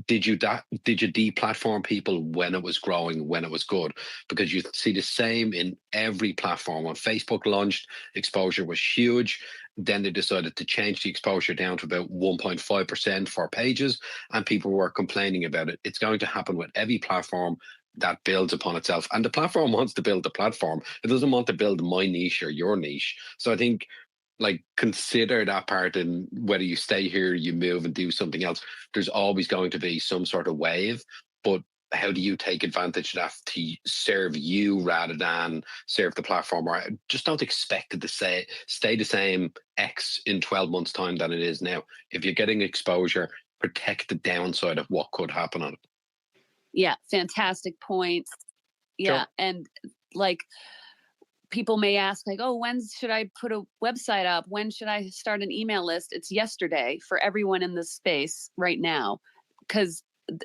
Did you deplatform people when it was growing, when it was good? Because you see the same in every platform. When Facebook launched, exposure was huge. Then they decided to change the exposure down to about 1.5% for pages, and people were complaining about it. It's going to happen with every platform that builds upon itself. And the platform wants to build the platform. It doesn't want to build my niche or your niche. So I think, like, consider that part, and whether you stay here, you move and do something else, there's always going to be some sort of wave. But how do you take advantage of that to serve you rather than serve the platform? Or just don't expect it to stay the same X in 12 months' time than it is now. If you're getting exposure, protect the downside of what could happen on it. Yeah, fantastic points. Yeah, sure. And like, people may ask, like, oh, when should I put a website up? When should I start an email list? It's yesterday for everyone in this space right now, because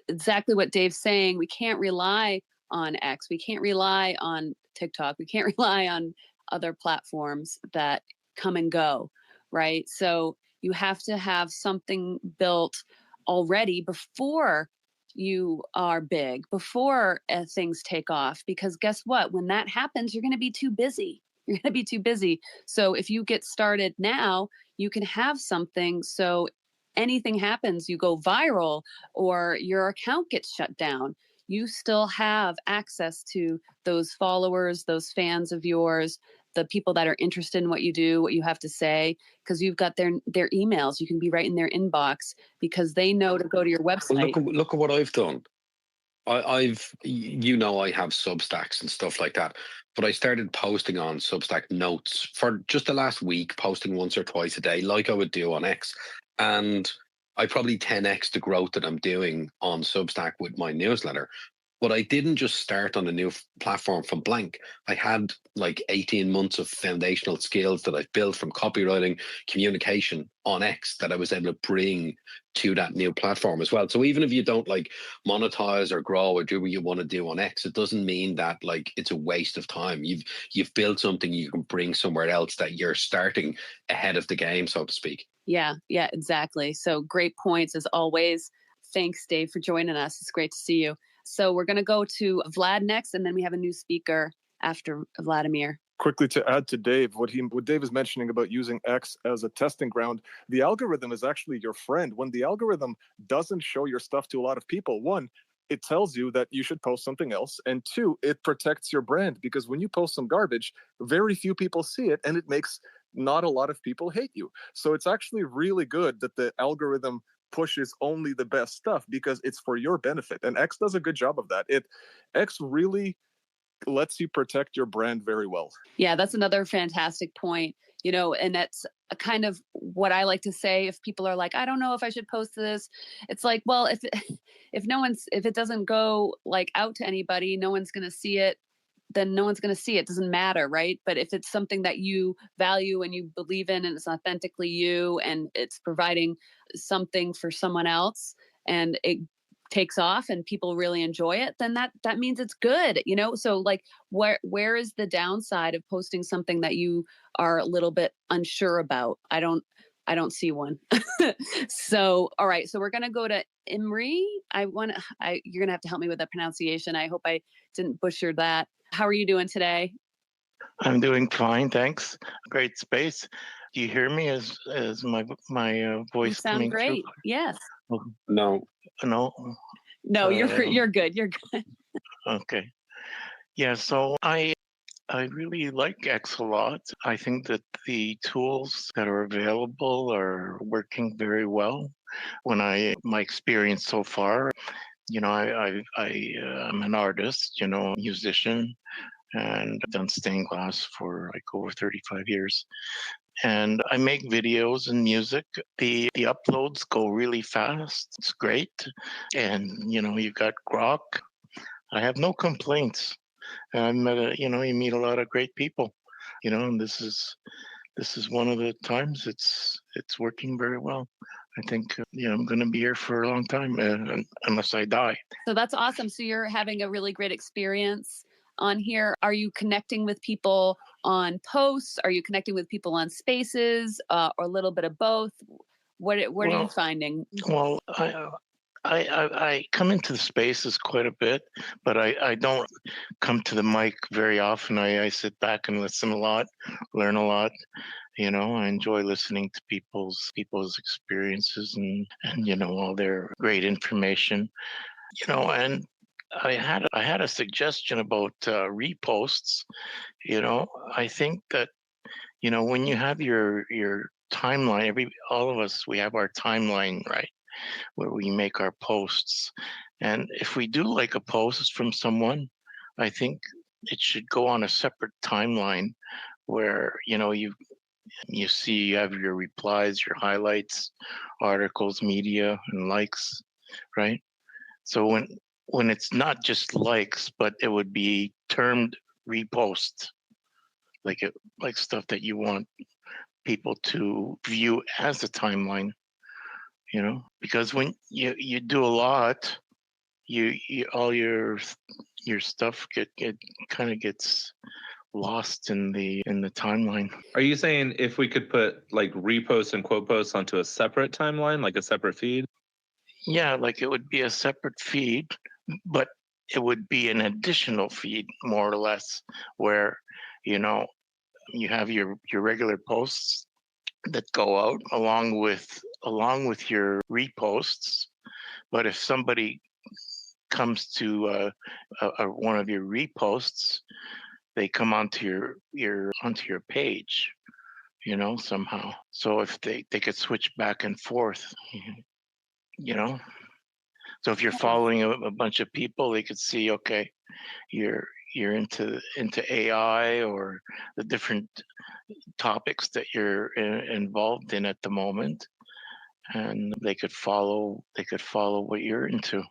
exactly what Dave's saying, we can't rely on X. We can't rely on TikTok. We can't rely on other platforms that come and go, right? So you have to have something built already before you are big, before things take off, because guess what? When that happens, you're going to be too busy. You're going to be too busy. So if you get started now, you can have something so anything happens, you go viral or your account gets shut down, you still have access to those followers, those fans of yours, the people that are interested in what you do, what you have to say, because you've got their emails. You can be right in their inbox because they know to go to your Well, website. look at what I've done. I have Substacks and stuff like that, but I started posting on Substack notes for just the last week, posting once or twice a day, like I would do on X, and I probably 10x the growth that I'm doing on Substack with my newsletter. But I didn't just start on a new platform from blank. I had like 18 months of foundational skills that I've built from copywriting, communication on X that I was able to bring to that new platform as well. So even if you don't like monetize or grow or do what you want to do on X, it doesn't mean that like it's a waste of time. You've built something you can bring somewhere else that you're starting ahead of the game, so to speak. Yeah, exactly. So great points as always. Thanks, Dave, for joining us. It's great to see you. So we're going to go to Vlad next, and then we have a new speaker after Vladimir. Quickly to add to Dave, what Dave is mentioning about using X as a testing ground, the algorithm is actually your friend. When the algorithm doesn't show your stuff to a lot of people, one, it tells you that you should post something else, and two, it protects your brand, because when you post some garbage, very few people see it, and it makes not a lot of people hate you. So it's actually really good that the algorithm pushes only the best stuff because it's for your benefit, and X does a good job of that. X really lets you protect your brand very well. Yeah, that's another fantastic point. And that's a kind of what I like to say. If people are like, I don't know if I should post this, it's like, well, if it doesn't go like out to anybody, no one's going to see it, then no one's going to see it. It doesn't matter, right? But if it's something that you value and you believe in, and it's authentically you, and it's providing something for someone else, and it takes off and people really enjoy it, then that means it's good, So like, where is the downside of posting something that you are a little bit unsure about? I don't see one. So, all right. So we're going to go to Imre. You're going to have to help me with the pronunciation. I hope I didn't butcher that. How are you doing today? I'm doing fine, thanks. Great space. Do you hear me? As my voice coming great. through? Yes. No. No, you're good. You're good. Okay. Yeah. So I really like X a lot. I think that the tools that are available are working very well. My experience so far, I'm an artist, musician, and I've done stained glass for like over 35 years. And I make videos and music. The uploads go really fast. It's great. And, you've got Grok. I have no complaints. And you meet a lot of great people, and this is one of the times it's working very well. I think, I'm going to be here for a long time, unless I die. So that's awesome. So you're having a really great experience on here. Are you connecting with people on posts? Are you connecting with people on spaces, or a little bit of both? What are you finding? Well, I come into the spaces quite a bit, but I don't come to the mic very often. I sit back and listen a lot, learn a lot. I enjoy listening to people's experiences and all their great information. And I had a suggestion about reposts. I think that when you have your timeline, all of us, we have our timeline, right, where we make our posts. And if we do like a post from someone, I think it should go on a separate timeline where you see you have your replies, your highlights, articles, media, and likes, right? So when it's not just likes, but it would be termed repost, like stuff that you want people to view as a timeline, because when you do a lot, you all your stuff get kind of gets lost in the timeline. Are you saying if we could put like reposts and quote posts onto a separate timeline, like a separate feed? Yeah, like it would be a separate feed, but it would be an additional feed, more or less, where you have your regular posts, that go out along with your reposts. But if somebody comes to one of your reposts, they come onto your page, somehow. So if they could switch back and forth, you know. So if you're following a bunch of people, they could see, okay, you're into AI or the different topics that you're involved in at the moment, and they could follow what you're into.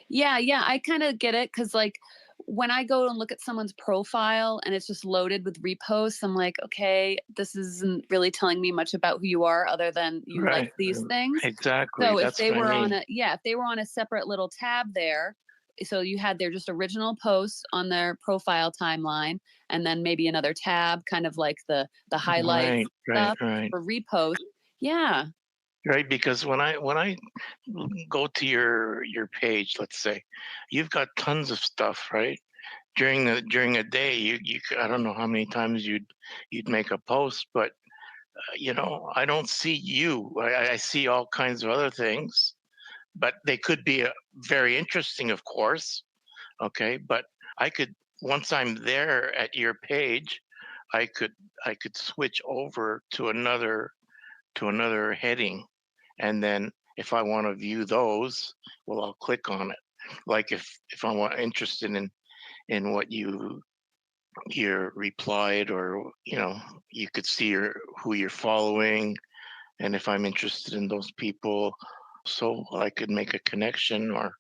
Yeah, I kind of get it because, like, when I go and look at someone's profile and it's just loaded with reposts, I'm like, okay, this isn't really telling me much about who you are other than you like these things. Exactly. So if That's they what were I mean. if they were on a separate little tab there, so you had their just original posts on their profile timeline, and then maybe another tab, kind of like the highlights stuff for repost. Yeah. Right, because when I go to your page, let's say, you've got tons of stuff, right? During a day, you I don't know how many times you'd make a post, but I don't see you. I see all kinds of other things, but they could be very interesting, of course. Okay, but I could, once I'm there at your page, I could switch over to another heading, and then if I want to view those, well, I'll click on it. Like if I'm interested in what you're replied, or you could see who you're following, and if I'm interested in those people, so I could make a connection or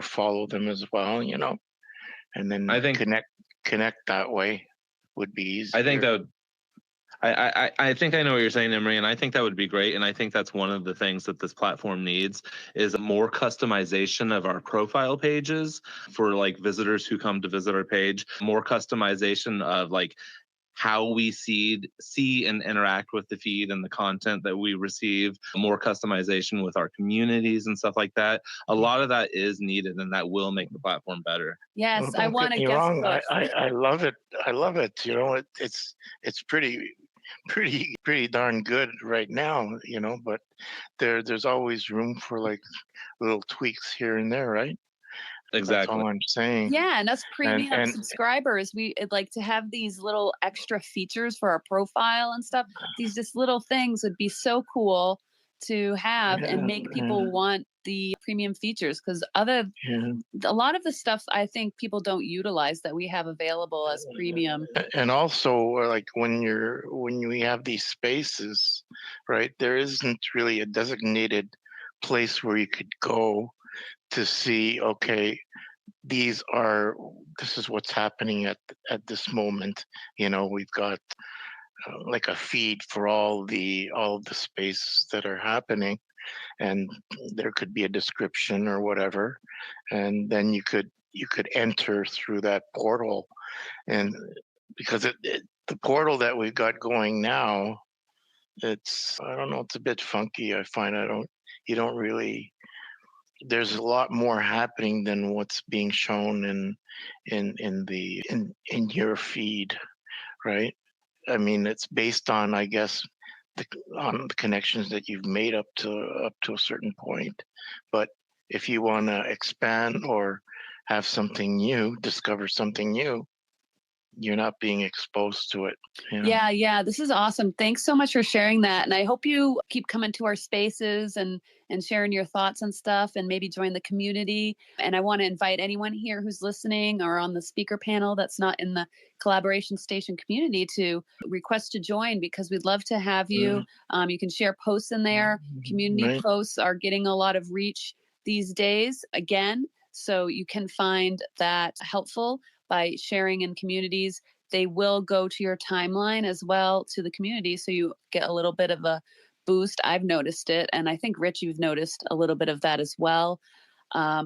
follow them as well, and then I think connect that way would be easier. I think that would, I think I know what you're saying, Imre, and I think that would be great. And I think that's one of the things that this platform needs is more customization of our profile pages for like visitors who come to visit our page, more customization of like how we see and interact with the feed and the content that we receive, more customization with our communities and stuff like that. A lot of that is needed, and that will make the platform better. Yes, Well, I don't want get to me guest wrong. post. I love it. I love it. It's pretty darn good right now, but there's always room for like little tweaks here and there, right? Exactly. That's all I'm saying. Yeah, and us premium and subscribers, we'd like to have these little extra features for our profile and stuff. These just little things would be so cool to have and make people want the premium features, because a lot of the stuff I think people don't utilize that we have available as premium. And also, like when we have these spaces, right? There isn't really a designated place where you could go to see, okay, this is what's happening at this moment. We've got like a feed for all of the spaces that are happening, and there could be a description or whatever, and then you could enter through that portal. And because the portal that we've got going now, I don't know, it's a bit funky. I find you don't really, there's a lot more happening than what's being shown in your feed, right? I mean, it's based on, I guess, on the connections that you've made up to a certain point. But if you want to expand or have something new, discover something new, you're not being exposed to it. Yeah, this is awesome. Thanks so much for sharing that, and I hope you keep coming to our spaces and sharing your thoughts and stuff, and maybe join the community. And I want to invite anyone here who's listening or on the speaker panel that's not in the Collaboration Station community to request to join, because we'd love to have you. You can share posts in there. Community posts are getting a lot of reach these days again, so you can find that helpful by sharing in communities. They will go to your timeline as well, to the community, so you get a little bit of a boost. I've noticed it, and I think, Rich, you've noticed a little bit of that as well.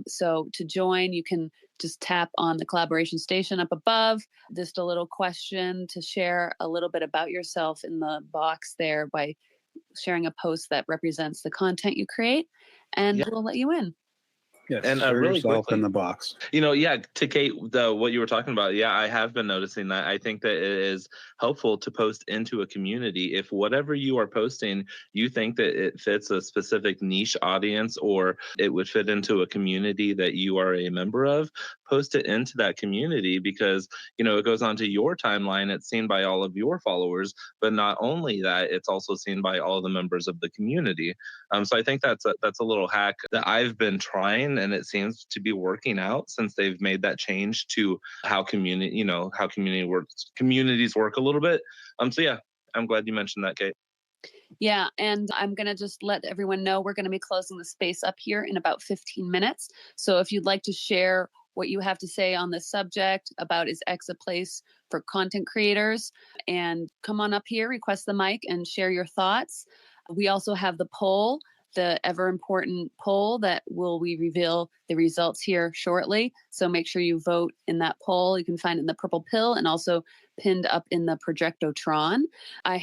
So to join, you can just tap on the Collaboration Station up above, just a little question to share a little bit about yourself in the box there by sharing a post that represents the content you create, and we'll let you in. Yes, And throw really yourself quickly, in the box. yeah, to Kate, what you were talking about, yeah, I have been noticing that. I think that it is helpful to post into a community. If whatever you are posting, you think that it fits a specific niche audience or it would fit into a community that you are a member of, post it into that community because, it goes onto your timeline. It's seen by all of your followers, but not only that, it's also seen by all the members of the community. So I think that's a little hack that I've been trying, and it seems to be working out since they've made that change to how communities work a little bit. So yeah, I'm glad you mentioned that, Kate. Yeah, and I'm going to just let everyone know we're going to be closing the space up here in about 15 minutes. So if you'd like to share what you have to say on this subject about is X a place for content creators, and come on up here, request the mic, and share your thoughts. We also have the poll, the ever important poll that we reveal the results here shortly. So make sure you vote in that poll. You can find it in the purple pill and also pinned up in the projectotron. I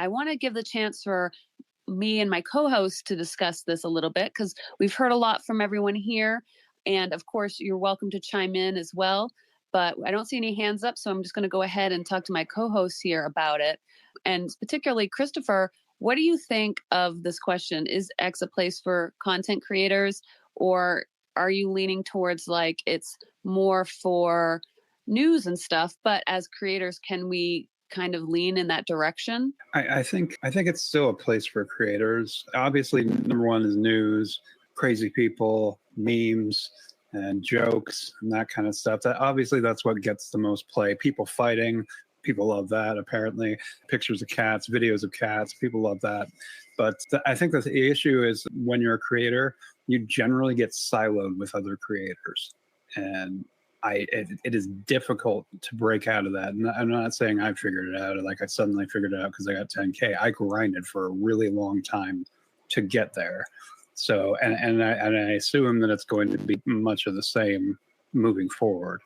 want to give the chance for me and my co-host to discuss this a little bit because we've heard a lot from everyone here. And of course, you're welcome to chime in as well. But I don't see any hands up, so I'm just going to go ahead and talk to my co-hosts here about it. And particularly, Christopher, what do you think of this question? Is X a place for content creators, or are you leaning towards like it's more for news and stuff, but as creators, can we kind of lean in that direction? I think it's still a place for creators. Obviously, number one is news, crazy people, memes, and jokes and that kind of stuff. That's what gets the most play. People fighting. People love that, apparently. Pictures of cats, videos of cats, people love that. But I think that the issue is when you're a creator, you generally get siloed with other creators. And it is difficult to break out of that. And I'm not saying I figured it out, like I suddenly figured it out because I got 10K. I grinded for a really long time to get there. So, and I assume that it's going to be much of the same moving forward.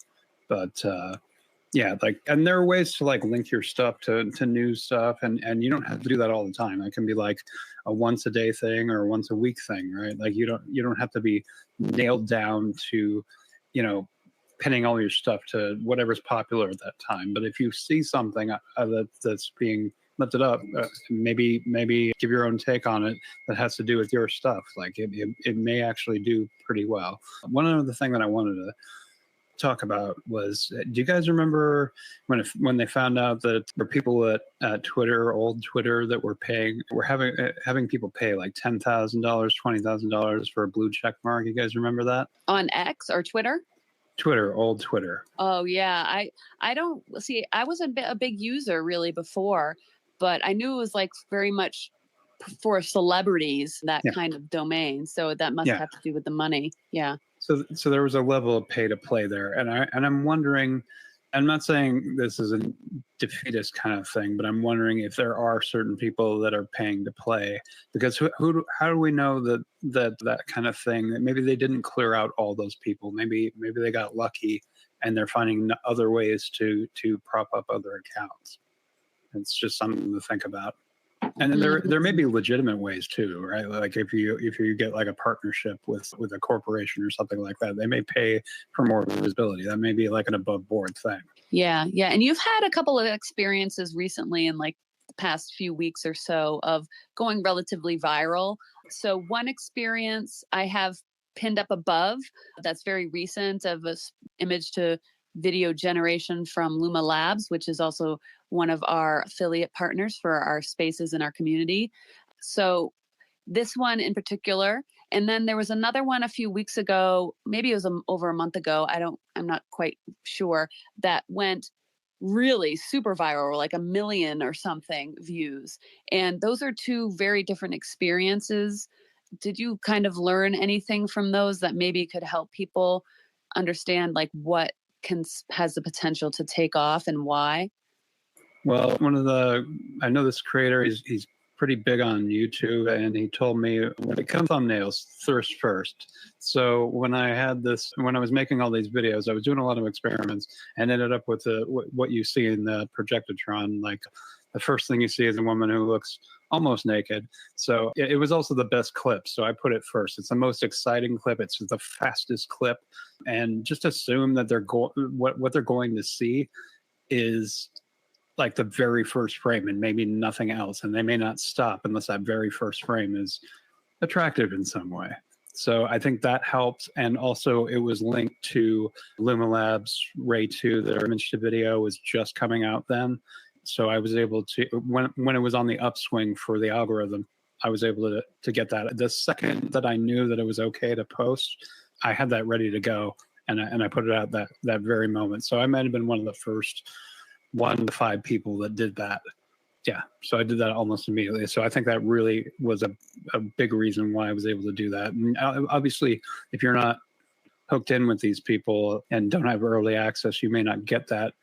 But yeah, and there are ways to link your stuff to news stuff, and you don't have to do that all the time. It can be like a once a day thing or a once a week thing, right? Like you don't have to be nailed down to, pinning all your stuff to whatever's popular at that time. But if you see something that's being lifted up, maybe give your own take on it that has to do with your stuff. Like it may actually do pretty well. One other thing that I wanted to talk about was, do you guys remember when they found out that there were people at Twitter, old Twitter, that were having people pay like $10,000, $20,000 for a blue check mark? You guys remember that? On X or Twitter? Twitter, old Twitter. Oh yeah, I don't see. I was a big user really before, but I knew it was like very much for celebrities, that kind of domain. So that must have to do with the money. Yeah. So there was a level of pay to play there, and I'm wondering. I'm not saying this is a defeatist kind of thing, but I'm wondering if there are certain people that are paying to play, because how do we know that kind of thing, that maybe they didn't clear out all those people, maybe they got lucky and they're finding other ways to prop up other accounts. It's just something to think about. And then there may be legitimate ways too, right? Like if you get like a partnership with a corporation or something like that, they may pay for more visibility. That may be like an above board thing. Yeah. And you've had a couple of experiences recently in like the past few weeks or so of going relatively viral. So one experience I have pinned up above that's very recent of a image to video generation from Luma Labs, which is also one of our affiliate partners for our spaces in our community. So this one in particular, and then there was another one a few weeks ago, maybe it was over a month ago, I'm not quite sure, that went really super viral, like 1 million or something views. And those are two very different experiences. Did you kind of learn anything from those that maybe could help people understand like what has the potential to take off and why? Well, I know this creator, he's pretty big on YouTube, and he told me when it comes to thumbnails, thirst first. So when I was making all these videos, I was doing a lot of experiments and ended up with what you see in the projectotron, like the first thing you see is a woman who looks almost naked. So it was also the best clip. So I put it first. It's the most exciting clip. It's the fastest clip. And just assume that what they're going to see is like the very first frame and maybe nothing else. And they may not stop unless that very first frame is attractive in some way. So I think that helped. And also it was linked to Luma Labs Ray 2. Their image to video was just coming out then. So I was able to, when it was on the upswing for the algorithm, I was able to get that. The second that I knew that it was okay to post, I had that ready to go. And I put it out that very moment. So I might have been one of the first 1 to 5 people that did that. Yeah, so I did that almost immediately. So I think that really was a big reason why I was able to do that. And obviously, if you're not hooked in with these people and don't have early access, you may not get that.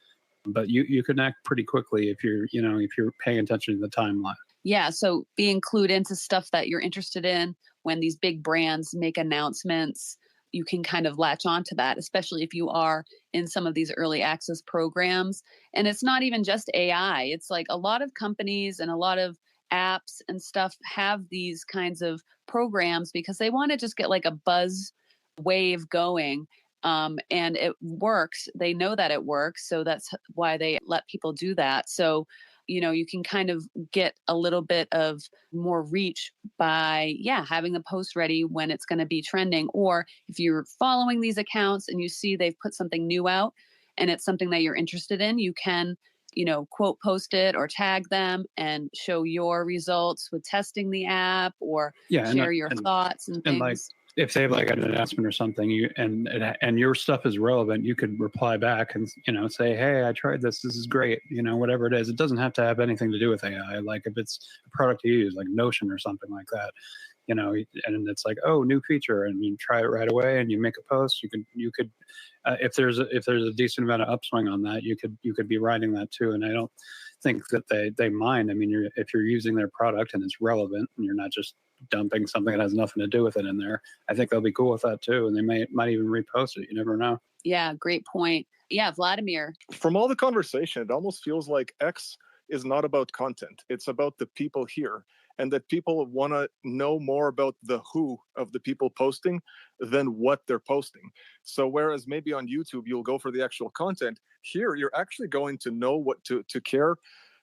But you can act pretty quickly if you're paying attention to the timeline. Yeah, so being clued into stuff that you're interested in when these big brands make announcements, you can kind of latch onto that, especially if you are in some of these early access programs. And it's not even just AI. It's like a lot of companies and a lot of apps and stuff have these kinds of programs because they want to just get like a buzz wave going. And it works. They know that it works. So that's why they let people do that. So, you can kind of get a little bit of more reach by, having the post ready when it's going to be trending. Or if you're following these accounts and you see they've put something new out and it's something that you're interested in, you can, quote post it or tag them and show your results with testing the app or share your thoughts and things. Like, if they have like an announcement or something, and your stuff is relevant, you could reply back and say, "Hey, I tried this. This is great." Whatever it is. It doesn't have to have anything to do with AI. Like if it's a product you use, like Notion or something like that, and it's like, "Oh, new feature," and you try it right away, and you make a post. You could, if there's a decent amount of upswing on that, you could be writing that too. And I don't think that they mind. I mean, if you're using their product and it's relevant, and you're not just dumping something that has nothing to do with it in there, I think they'll be cool with that too, and they might even repost it. You never know. Yeah, great point. Yeah, Vladimir. From all the conversation, it almost feels like X is not about content. It's about the people here, and that people want to know more about the who of the people posting than what they're posting. So whereas maybe on YouTube you'll go for the actual content, here you're actually going to know what to care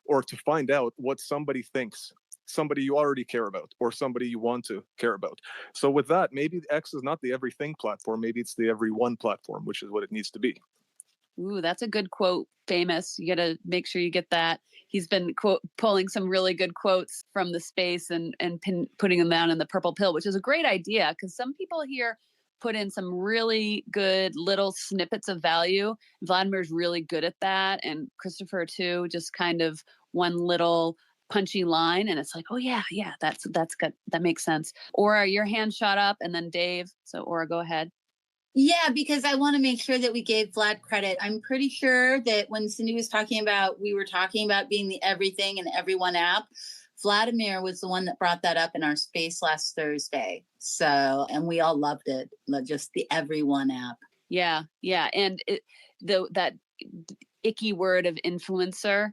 or to find out what somebody thinks, somebody you already care about or somebody you want to care about. So with that, maybe X is not the everything platform. Maybe it's the everyone platform, which is what it needs to be. Ooh, that's a good quote, Famous. You got to make sure you get that. He's been pulling some really good quotes from the space and putting them down in the purple pill, which is a great idea because some people here put in some really good little snippets of value. Vladimir's really good at that. And Christopher too, just kind of one little punchy line. And it's like, oh yeah, that's good. That makes sense. Orah, your hand shot up and then Dave. So Orah, go ahead. Yeah, because I want to make sure that we gave Vlad credit. I'm pretty sure that when Cindy was talking about, we were talking about being the everything and everyone app. Vladimir was the one that brought that up in our space last Thursday. So, and we all loved it, just the everyone app. Yeah. And that icky word of influencer,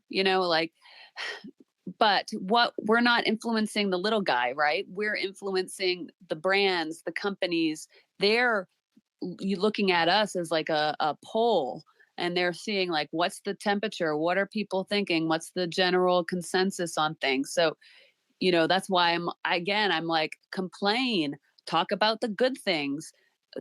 but we're not influencing the little guy, right? We're influencing the brands, the companies. They're looking at us as like a poll, and they're seeing like, what's the temperature? What are people thinking? What's the general consensus on things? So, that's why I'm like, complain, talk about the good things,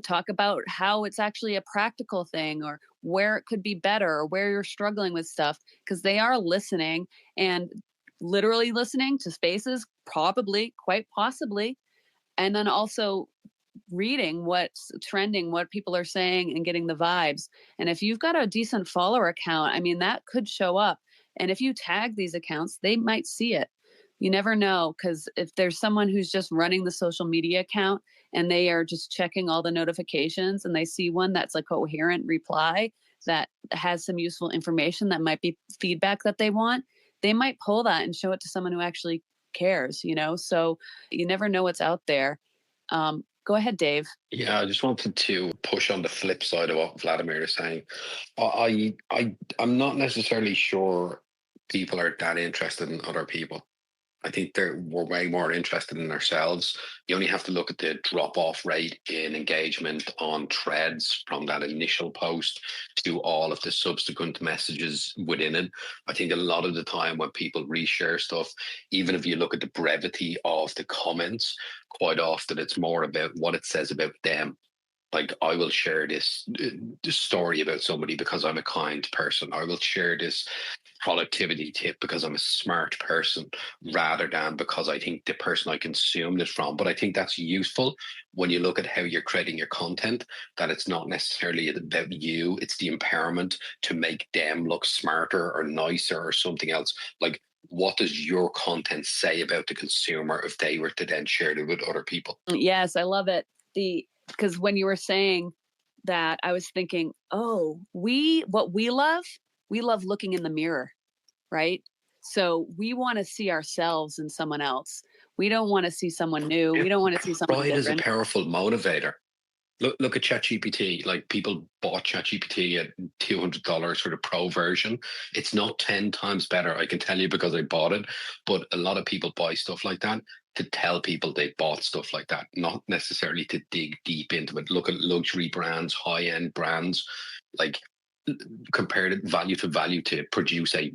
talk about how it's actually a practical thing or where it could be better or where you're struggling with stuff, because they are listening and literally listening to spaces, probably, quite possibly. And then also reading what's trending, what people are saying and getting the vibes. And if you've got a decent follower account, I mean, that could show up. And if you tag these accounts, they might see it. You never know, because if there's someone who's just running the social media account and they are just checking all the notifications and they see one that's a coherent reply that has some useful information that might be feedback that they want, they might pull that and show it to someone who actually cares, So you never know what's out there. Go ahead, Dave. Yeah, I just wanted to push on the flip side of what Vladimir is saying. I'm not necessarily sure people are that interested in other people. I think we're way more interested in ourselves. You only have to look at the drop-off rate in engagement on threads from that initial post to all of the subsequent messages within it. I think a lot of the time when people reshare stuff, even if you look at the brevity of the comments, quite often it's more about what it says about them. Like, I will share this story about somebody because I'm a kind person. I will share this productivity tip because I'm a smart person, rather than because I think the person I consumed it from. But I think that's useful when you look at how you're creating your content, that it's not necessarily about you. It's the empowerment to make them look smarter or nicer or something else. Like, what does your content say about the consumer if they were to then share it with other people? Yes, I love it. Because when you were saying that, I was thinking, oh, we love looking in the mirror, right? So we want to see ourselves in someone else. We don't want to see someone new. We don't want to see someone Pride is a different. powerful motivator. Look at ChatGPT. Like, people bought ChatGPT at $200 for the pro version. It's not 10 times better, I can tell you, because I bought it. But a lot of people buy stuff like that to tell people they bought stuff like that, not necessarily to dig deep into it. Look at luxury brands, high-end brands, like, compared value to value to produce a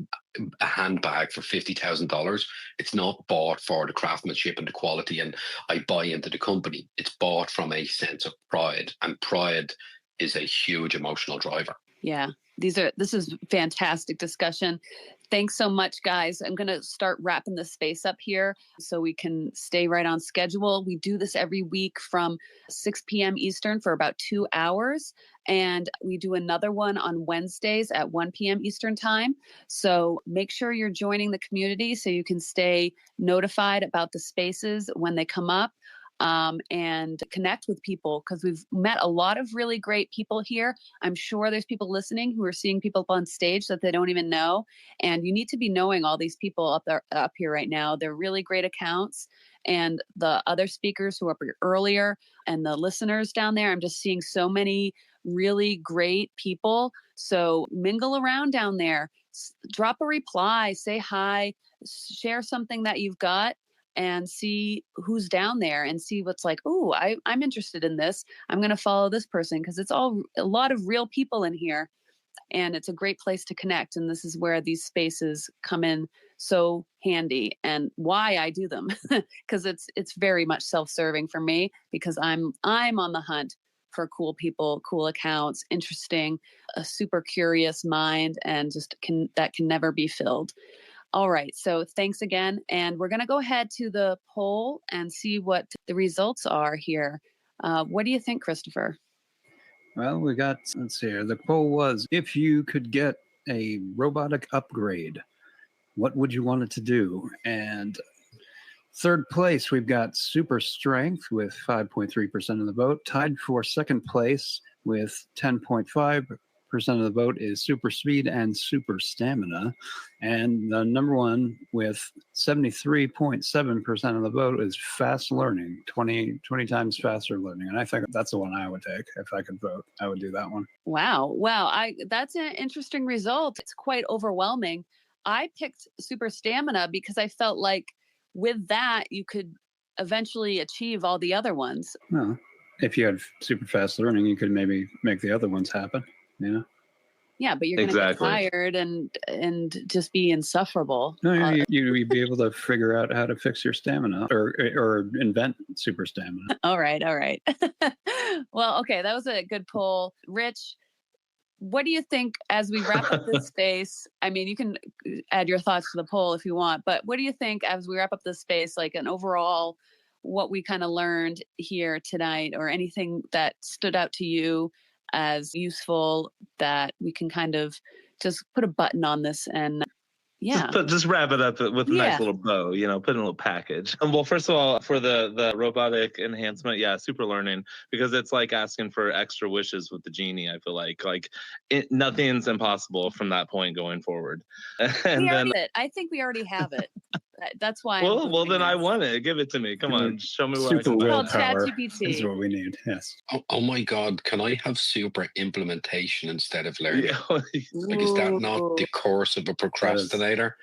handbag for $50,000. It's not bought for the craftsmanship and the quality, and I buy into the company. It's bought from a sense of pride, and pride is a huge emotional driver. Yeah, this is fantastic discussion. Thanks so much, guys. I'm going to start wrapping this space up here so we can stay right on schedule. We do this every week from 6 p.m. Eastern for about 2 hours. And we do another one on Wednesdays at 1 p.m. Eastern time. So make sure you're joining the community so you can stay notified about the spaces when they come up. And connect with people, because we've met a lot of really great people here. I'm sure there's people listening who are seeing people up on stage that they don't even know. And you need to be knowing all these people up here right now. They're really great accounts. And the other speakers who were up here earlier and the listeners down there, I'm just seeing so many really great people. So mingle around down there, drop a reply, say hi, share something that you've got, and see who's down there and see what's like, oh, I'm interested in this. I'm going to follow this person, because it's all a lot of real people in here, and it's a great place to connect. And this is where these spaces come in so handy, and why I do them, because it's very much self-serving for me, because I'm on the hunt for cool people, cool accounts, interesting, a super curious mind, and just can never be filled. All right. So thanks again. And we're going to go ahead to the poll and see what the results are here. What do you think, Christopher? Well, let's see here. The poll was, if you could get a robotic upgrade, what would you want it to do? And third place, we've got super strength with 5.3% of the vote. Tied for second place with 10.5% of the vote is super speed and super stamina. And the number one with 73.7% of the vote is fast learning, 20 times faster learning. And I think that's the one I would take. If I could vote, I would do that one. Wow. That's an interesting result. It's quite overwhelming. I picked super stamina because I felt like with that, you could eventually achieve all the other ones. Well, if you had super fast learning, you could maybe make the other ones happen. Yeah. Yeah, but you're going to get tired and just be insufferable. No, you'd be able to figure out how to fix your stamina or invent super stamina. All right. Well, okay, that was a good poll. Rich, what do you think as we wrap up this space? I mean, you can add your thoughts to the poll if you want, but what do you think as we wrap up this space, like an overall, what we kind of learned here tonight, or anything that stood out to you as useful that we can kind of just put a button on this and just wrap it up with a nice little bow, put in a little package. Well, first of all, for the robotic enhancement, super learning, because it's like asking for extra wishes with the genie. I feel like nothing's impossible from that point going forward. And I think we already have it. That's why. Well, then I want it. Give it to me. Come on, show me where I Super can buy it. willpower ChatGPT. is what we need. Yes. Oh my God, can I have super implementation instead of learning? Yeah. Like, is that not the course of a procrastinator?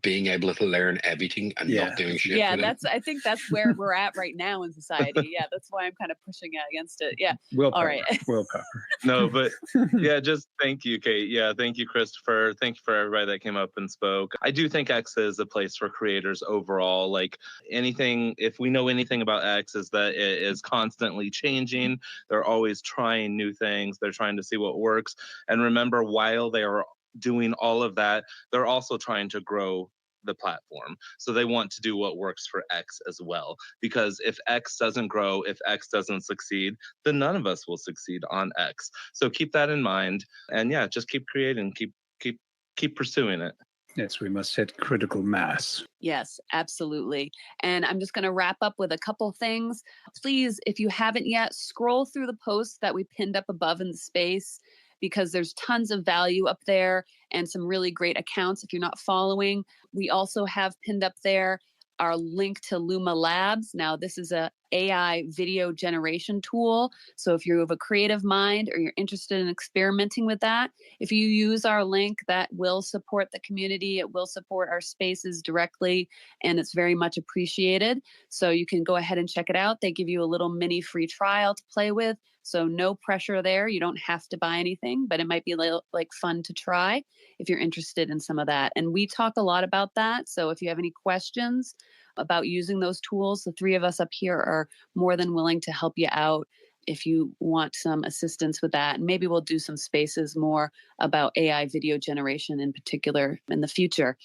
Being able to learn everything and not doing shit. Yeah, with it? I think that's where we're at right now in society. Yeah, that's why I'm kind of pushing against it. Yeah. Willpower. All right. Willpower. No, but yeah, just thank you, Kate. Yeah, thank you, Christopher. Thank you for everybody that came up and spoke. I do think X is a place for creators overall. Like anything, if we know anything about X, is that it is constantly changing. They're always trying new things. They're trying to see what works. And remember, while they are doing all of that, they're also trying to grow the platform. So they want to do what works for X as well. Because if X doesn't grow, if X doesn't succeed, then none of us will succeed on X. So keep that in mind. And yeah, just keep creating, keep pursuing it. Yes, we must hit critical mass. Yes, absolutely. And I'm just going to wrap up with a couple things. Please, if you haven't yet, scroll through the posts that we pinned up above in the space, because there's tons of value up there and some really great accounts if you're not following. We also have pinned up there our link to Luma Labs. Now, this is a AI video generation tool. So if you have a creative mind or you're interested in experimenting with that, if you use our link, that will support the community. It will support our spaces directly, and it's very much appreciated. So you can go ahead and check it out. They give you a little mini free trial to play with. So no pressure there. You don't have to buy anything, but it might be like fun to try if you're interested in some of that. And we talk a lot about that. So if you have any questions about using those tools, the three of us up here are more than willing to help you out if you want some assistance with that. And maybe we'll do some spaces more about AI video generation in particular in the future.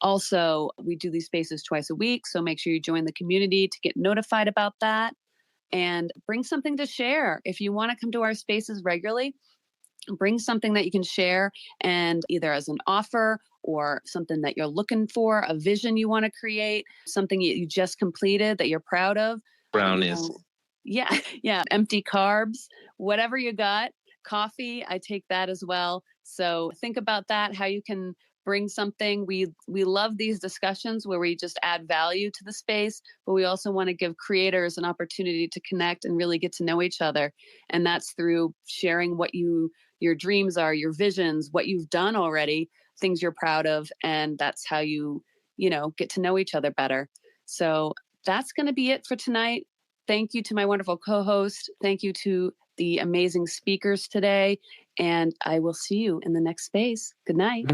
Also, we do these spaces twice a week. So make sure you join the community to get notified about that. And bring something to share. If you want to come to our spaces regularly, bring something that you can share, and either as an offer or something that you're looking for, a vision you want to create, something you just completed that you're proud of. Brownies. Yeah. Empty carbs, whatever you got. Coffee, I take that as well. So think about that, how you can bring something. We love these discussions where we just add value to the space, but we also want to give creators an opportunity to connect and really get to know each other. And that's through sharing what your dreams are, your visions, what you've done already, things you're proud of. And that's how you get to know each other better. So that's going to be it for tonight. Thank you to my wonderful co-host. Thank you to the amazing speakers today. And I will see you in the next space. Good night.